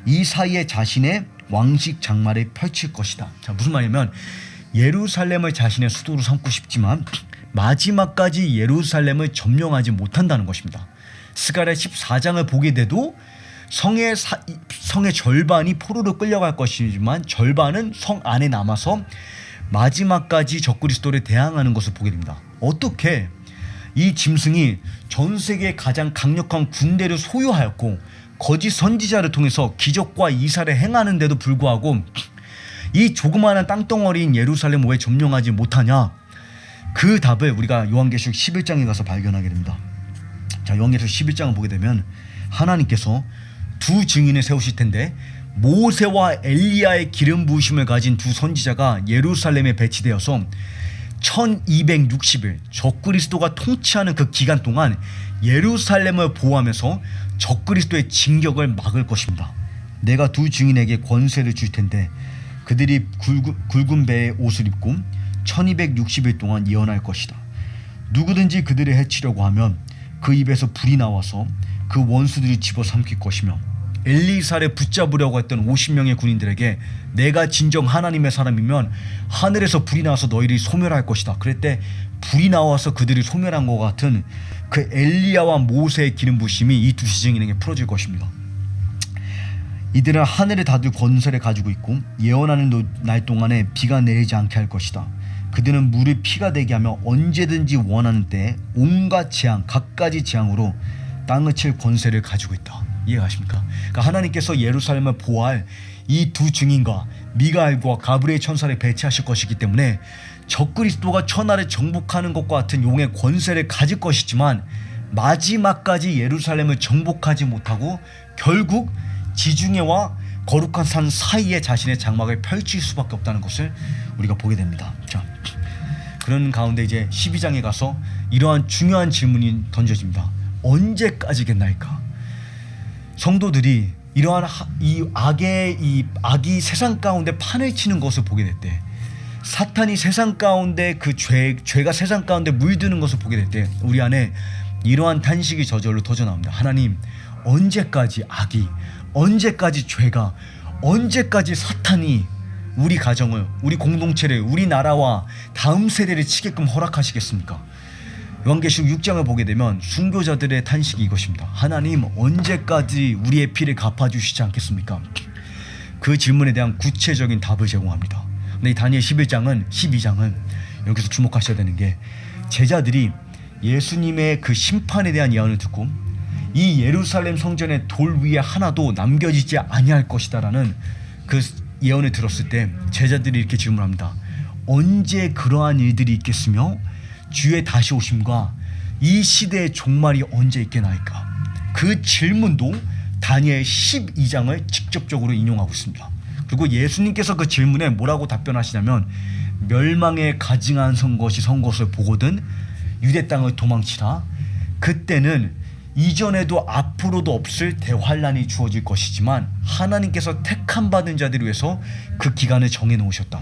이 사이에 자신의 왕식 장막을 펼칠 것이다. 자, 무슨 말이냐면 예루살렘을 자신의 수도로 삼고 싶지만 마지막까지 예루살렘을 점령하지 못한다는 것입니다. 스가랴 14장을 보게 돼도 성의 절반이 포로로 끌려갈 것이지만 절반은 성 안에 남아서 마지막까지 적그리스도를 대항하는 것을 보게 됩니다. 어떻게 이 짐승이 전 세계의 가장 강력한 군대를 소유하였고 거짓 선지자를 통해서 기적과 이사를 행하는데도 불구하고 이 조그마한 땅덩어리인 예루살렘을 왜 점령하지 못하냐? 그 답을 우리가 요한계시록 11장에 가서 발견하게 됩니다. 자, 요한계시록 11장을 보게 되면 하나님께서 두 증인을 세우실 텐데 모세와 엘리야의 기름 부으심을 가진 두 선지자가 예루살렘에 배치되어서 1260일 적그리스도가 통치하는 그 기간 동안 예루살렘을 보호하면서 적그리스도의 진격을 막을 것입니다. 내가 두 증인에게 권세를 줄 텐데 그들이 굵은 배의 옷을 입고 1260일 동안 예언할 것이다. 누구든지 그들을 해치려고 하면 그 입에서 불이 나와서 그 원수들이 집어삼킬 것이며 엘리사를 붙잡으려고 했던 50명의 군인들에게 내가 진정 하나님의 사람이면 하늘에서 불이 나와서 너희를 소멸할 것이다. 그럴 때 불이 나와서 그들이 소멸한 것 같은 그 엘리야와 모세의 기름 부심이 이 두 지정인에게 풀어질 것입니다. 이들은 하늘을 닫을 권세를 가지고 있고 예언하는 날 동안에 비가 내리지 않게 할 것이다. 그들은 물을 피가 되게 하며 언제든지 원하는 때에 온갖 재앙, 갖가지 재앙으로 땅을 칠 권세를 가지고 있다. 이해가십니까? 그러니까 하나님께서 예루살렘을 보호할 이 두 증인과 미가엘과 가브리엘 천사를 배치하실 것이기 때문에 적그리스도가 천하를 정복하는 것과 같은 용의 권세를 가질 것이지만 마지막까지 예루살렘을 정복하지 못하고 결국 지중해와 거룩한 산 사이에 자신의 장막을 펼칠 수밖에 없다는 것을 우리가 보게 됩니다. 자, 그런 가운데 이제 12장에 가서 이러한 중요한 질문이 던져집니다. 언제까지겠나이까? 성도들이 이러한 이 악이 세상 가운데 판을 치는 것을 보게 됐대. 사탄이 세상 가운데 그 죄가 세상 가운데 물드는 것을 보게 될 때 우리 안에 이러한 탄식이 저절로 터져나옵니다. 하나님, 언제까지 악이, 언제까지 죄가, 언제까지 사탄이 우리 가정을, 우리 공동체를, 우리 나라와 다음 세대를 치게끔 허락하시겠습니까? 요한계시록 6장을 보게 되면 순교자들의 탄식이 이것입니다. 하나님, 언제까지 우리의 피를 갚아주시지 않겠습니까? 그 질문에 대한 구체적인 답을 제공합니다. 근데 이 다니엘 12장은 여기서 주목하셔야 되는 게 제자들이 예수님의 그 심판에 대한 예언을 듣고 이 예루살렘 성전의 돌 위에 하나도 남겨지지 아니할 것이다라는 그 예언을 들었을 때 제자들이 이렇게 질문합니다. 언제 그러한 일들이 있겠으며 주의 다시 오심과 이 시대의 종말이 언제 있겠나이까? 그 질문도 다니엘 12장을 직접적으로 인용하고 있습니다. 그리고 예수님께서 그 질문에 뭐라고 답변하시냐면 멸망에 가증한 것이 선 것을 보거든 유대 땅을 도망치라. 그때는 이전에도 앞으로도 없을 대환란이 주어질 것이지만 하나님께서 택함 받은 자들을 위해서 그 기간을 정해 놓으셨다.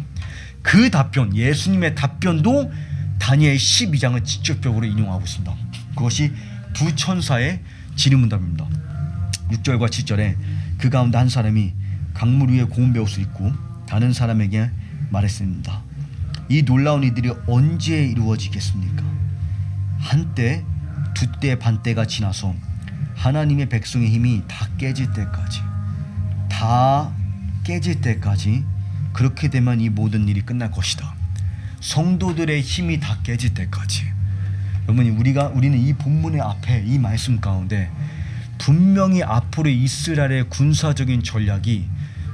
그 답변, 예수님의 답변도 다니엘 12장을 직접적으로 인용하고 있습니다. 그것이 두 천사의 질의문답입니다. 6절과 7절에 그 가운데 한 사람이 강물 위에 고운 베옷을 입고 다른 사람에게 말했습니다. 이 놀라운 일들이 언제 이루어지겠습니까? 한때, 두때, 반때가 지나서 하나님의 백성의 힘이 다 깨질 때까지 그렇게 되면 이 모든 일이 끝날 것이다. 성도들의 힘이 다 깨질 때까지. 여러분, 우리는 이 본문의 앞에 이 말씀 가운데 분명히 앞으로 이스라엘의 군사적인 전략이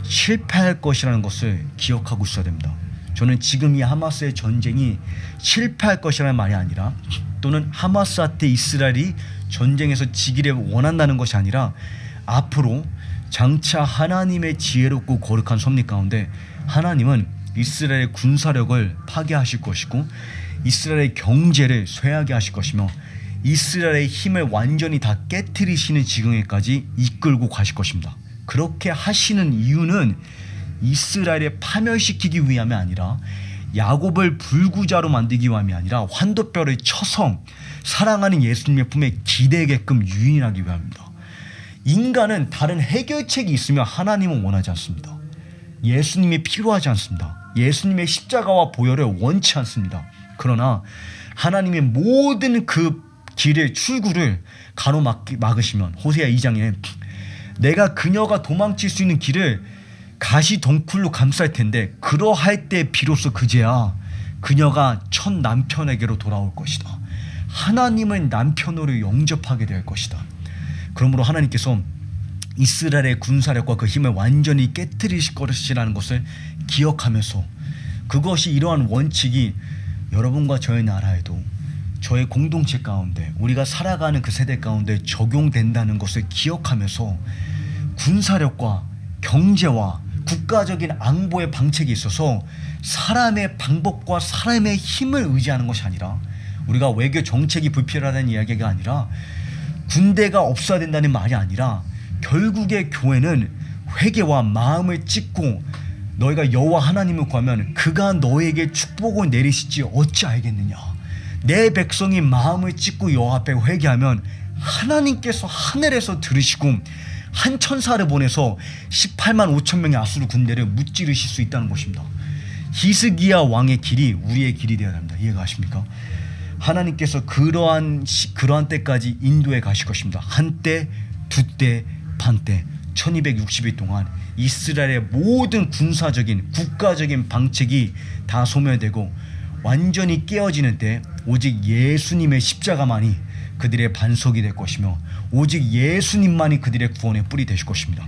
실패할 것이라는 것을 기억하고 있어야 됩니다. 저는 지금 이 하마스의 전쟁이 실패할 것이라는 말이 아니라 또는 하마스한테 이스라엘이 전쟁에서 지기를 원한다는 것이 아니라 앞으로 장차 하나님의 지혜롭고 거룩한 섭리 가운데 하나님은 이스라엘의 군사력을 파괴하실 것이고 이스라엘의 경제를 쇠하게 하실 것이며 이스라엘의 힘을 완전히 다 깨트리시는 지경에까지 이끌고 가실 것입니다. 그렇게 하시는 이유는 이스라엘을 파멸시키기 위함이 아니라 야곱을 불구자로 만들기 위함이 아니라 환도뼈를 쳐서 사랑하는 예수님의 품에 기대게끔 유인하기 위함입니다. 인간은 다른 해결책이 있으면 하나님은 원하지 않습니다. 예수님이 필요하지 않습니다. 예수님의 십자가와 보혈을 원치 않습니다. 그러나 하나님의 모든 그 길의 출구를 가로막으시면 호세아 2장에 내가 그녀가 도망칠 수 있는 길을 가시 덩쿨로 감쌀 텐데 그러할 때 비로소 그제야 그녀가 첫 남편에게로 돌아올 것이다. 하나님을 남편으로 영접하게 될 것이다. 그러므로 하나님께서 이스라엘의 군사력과 그 힘을 완전히 깨트리실 것이라는 것을 기억하면서 그것이 이러한 원칙이 여러분과 저의 나라에도 저의 공동체 가운데 우리가 살아가는 그 세대 가운데 적용된다는 것을 기억하면서 군사력과 경제와 국가적인 안보의 방책이 있어서 사람의 방법과 사람의 힘을 의지하는 것이 아니라 우리가 외교 정책이 불필요하다는 이야기가 아니라 군대가 없어야 된다는 말이 아니라 결국에 교회는 회개와 마음을 찢고 너희가 여호와 하나님을 구하면 그가 너에게 축복을 내리실지 어찌 알겠느냐. 내 백성이 마음을 찢고 여호와 앞에 회개하면 하나님께서 하늘에서 들으시고 한 천사를 보내서 18만 5천 명의 아수르 군대를 무찌르실 수 있다는 것입니다. 히스기야 왕의 길이 우리의 길이 되어야 합니다. 이해가 가십니까? 하나님께서 그러한 때까지 인도해 가실 것입니다. 한때, 두때, 반때 1260일 동안 이스라엘의 모든 군사적인 국가적인 방책이 다 소멸되고 완전히 깨어지는 때 오직 예수님의 십자가만이 그들의 반석이 될 것이며 오직 예수님만이 그들의 구원의 뿔이 되실 것입니다.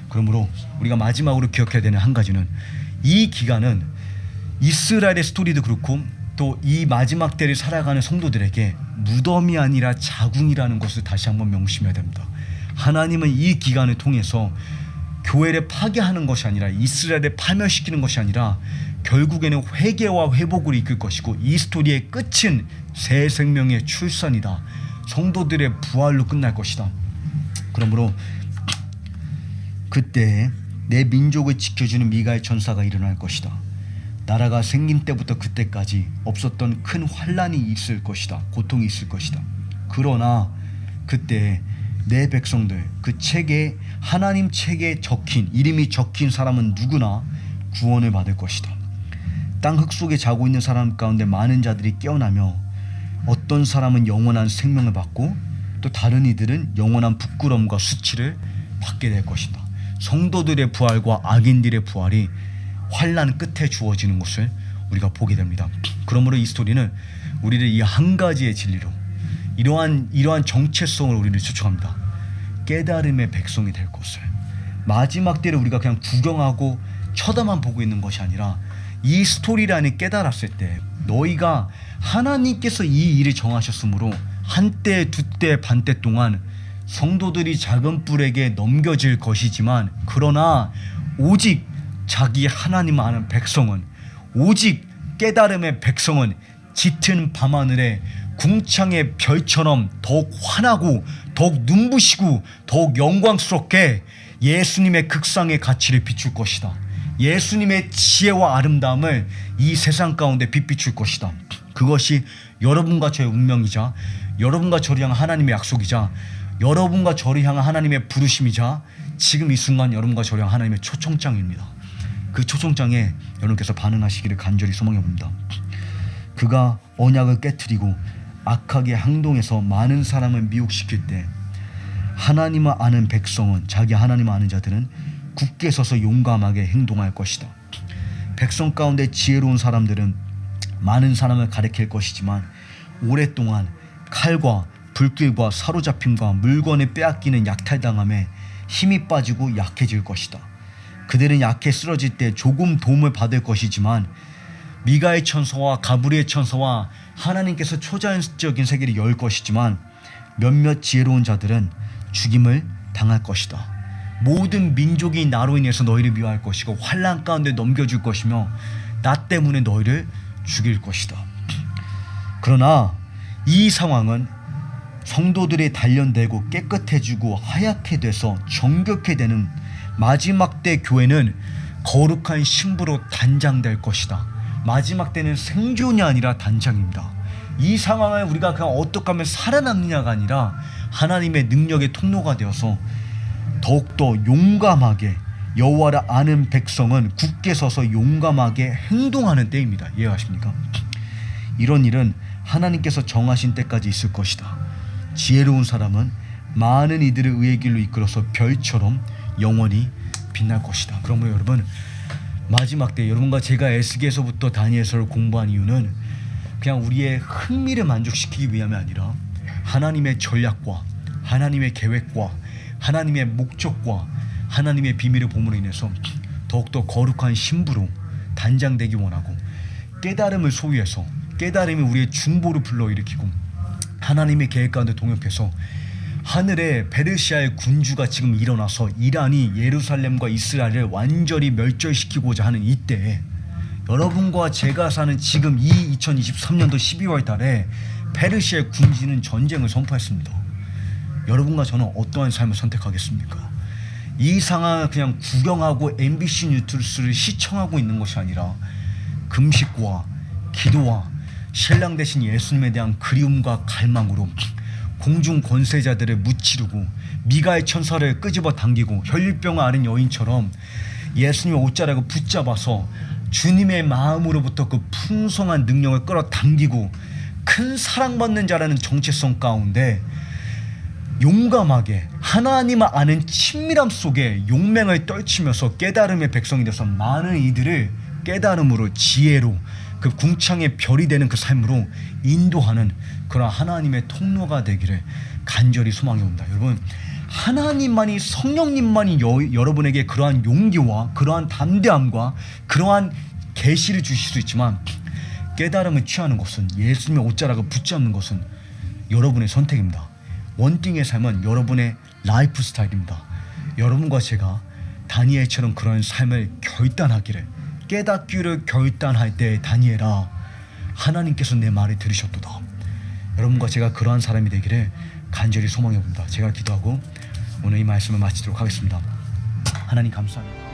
그러므로 우리가 마지막으로 기억해야 되는 한 가지는 이 기간은 이스라엘의 스토리도 그렇고 또 이 마지막 때를 살아가는 성도들에게 무덤이 아니라 자궁이라는 것을 다시 한번 명심해야 됩니다. 하나님은 이 기간을 통해서 교회를 파괴하는 것이 아니라 이스라엘을 파멸시키는 것이 아니라 결국에는 회개와 회복을 이끌 것이고 이 스토리의 끝은 새 생명의 출산이다. 성도들의 부활로 끝날 것이다. 그러므로 그때 내 민족을 지켜주는 미가엘 천사가 일어날 것이다. 나라가 생긴 때부터 그때까지 없었던 큰 환난이 있을 것이다. 고통이 있을 것이다. 그러나 그때 내 백성들 그 책에 하나님 책에 적힌 이름이 적힌 사람은 누구나 구원을 받을 것이다. 땅 흙 속에 자고 있는 사람 가운데 많은 자들이 깨어나며 어떤 사람은 영원한 생명을 받고 또 다른 이들은 영원한 부끄러움과 수치를 받게 될 것이다. 성도들의 부활과 악인들의 부활이 환난 끝에 주어지는 것을 우리가 보게 됩니다. 그러므로 이 스토리는 우리를 이 한 가지의 진리로 이러한 정체성을 우리를 초청합니다. 깨달음의 백성이 될 것을. 마지막 때를 우리가 그냥 구경하고 쳐다만 보고 있는 것이 아니라 이 스토리라는 깨달았을 때 너희가 하나님께서 이 일을 정하셨으므로 한때 두때 반때 동안 성도들이 작은 뿔에게 넘겨질 것이지만 그러나 오직 자기 하나님 아는 백성은 오직 깨달음의 백성은 짙은 밤하늘에 궁창의 별처럼 더욱 환하고 더욱 눈부시고 더욱 영광스럽게 예수님의 극상의 가치를 비출 것이다. 예수님의 지혜와 아름다움을 이 세상 가운데 빛비출 것이다. 그것이 여러분과 저의 운명이자 여러분과 저를 향한 하나님의 약속이자 여러분과 저를 향한 하나님의 부르심이자 지금 이 순간 여러분과 저를 향한 하나님의 초청장입니다. 그 초청장에 여러분께서 반응하시기를 간절히 소망해 봅니다. 그가 언약을 깨트리고 악하게 행동해서 많은 사람을 미혹시킬 때 하나님을 아는 백성은 자기 하나님을 아는 자들은 굳게 서서 용감하게 행동할 것이다. 백성 가운데 지혜로운 사람들은 많은 사람을 가리킬 것이지만 오랫동안 칼과 불길과 사로잡힘과 물건을 빼앗기는 약탈당함에 힘이 빠지고 약해질 것이다. 그들은 약해 쓰러질 때 조금 도움을 받을 것이지만 미가엘 천사와 가브리엘 천사와 하나님께서 초자연적인 세계를 열 것이지만 몇몇 지혜로운 자들은 죽임을 당할 것이다. 모든 민족이 나로 인해서 너희를 미워할 것이고 환난 가운데 넘겨줄 것이며 나 때문에 너희를 죽일 것이다. 그러나 이 상황은 성도들이 단련되고 깨끗해지고 하얗게 돼서 정결케 되는 마지막 때 교회는 거룩한 신부로 단장될 것이다. 마지막 때는 생존이 아니라 단장입니다. 이 상황을 우리가 그냥 어떻게 하면 살아남느냐가 아니라 하나님의 능력의 통로가 되어서 더욱더 용감하게 여호와를 아는 백성은 굳게 서서 용감하게 행동하는 때입니다. 이해하십니까? 이런 일은 하나님께서 정하신 때까지 있을 것이다. 지혜로운 사람은 많은 이들을 의의 길로 이끌어서 별처럼 영원히 빛날 것이다. 그러므로 여러분 마지막 때 여러분과 제가 에스겔서부터 다니엘서를 공부한 이유는 그냥 우리의 흥미를 만족시키기 위함이 아니라 하나님의 전략과 하나님의 계획과 하나님의 목적과 하나님의 비밀을 봄으로 인해서 더욱더 거룩한 신부로 단장되기 원하고 깨달음을 소유해서 깨달음이 우리의 중보를 불러일으키고 하나님의 계획 가운데 동역해서 하늘에 페르시아의 군주가 지금 일어나서 이란이 예루살렘과 이스라엘을 완전히 멸절시키고자 하는 이때에 여러분과 제가 사는 지금 이 2023년도 12월 달에 페르시아의 군주는 전쟁을 선포했습니다. 여러분과 저는 어떠한 삶을 선택하겠습니까? 이 상황을 그냥 구경하고 MBC 뉴스를 시청하고 있는 것이 아니라 금식과 기도와 신랑 되신 예수님에 대한 그리움과 갈망으로 공중 권세자들을 무찌르고 미가의 천사를 끄집어 당기고 혈류병을 앓은 여인처럼 예수님의 옷자락을 붙잡아서 주님의 마음으로부터 그 풍성한 능력을 끌어당기고 큰 사랑받는 자라는 정체성 가운데 용감하게 하나님을 아는 친밀함 속에 용맹을 떨치면서 깨달음의 백성이 되어서 많은 이들을 깨달음으로 지혜로 그 궁창의 별이 되는 그 삶으로 인도하는 그런 하나님의 통로가 되기를 간절히 소망해 옵니다. 여러분, 하나님만이, 성령님만이 여러분에게 그러한 용기와 그러한 담대함과 그러한 계시를 주실 수 있지만 깨달음을 취하는 것은, 예수님의 옷자락을 붙잡는 것은 여러분의 선택입니다. 원띵의 삶은 여러분의 라이프 스타일입니다. 여러분과 제가 다니엘처럼 그런 삶을 결단하기를, 깨닫기를 결단할 때 다니엘아, 하나님께서 내 말을 들으셨도다. 여러분과 제가 그러한 사람이 되기를 간절히 소망해 봅니다. 제가 기도하고 오늘 이 말씀을 마치도록 하겠습니다. 하나님 감사합니다.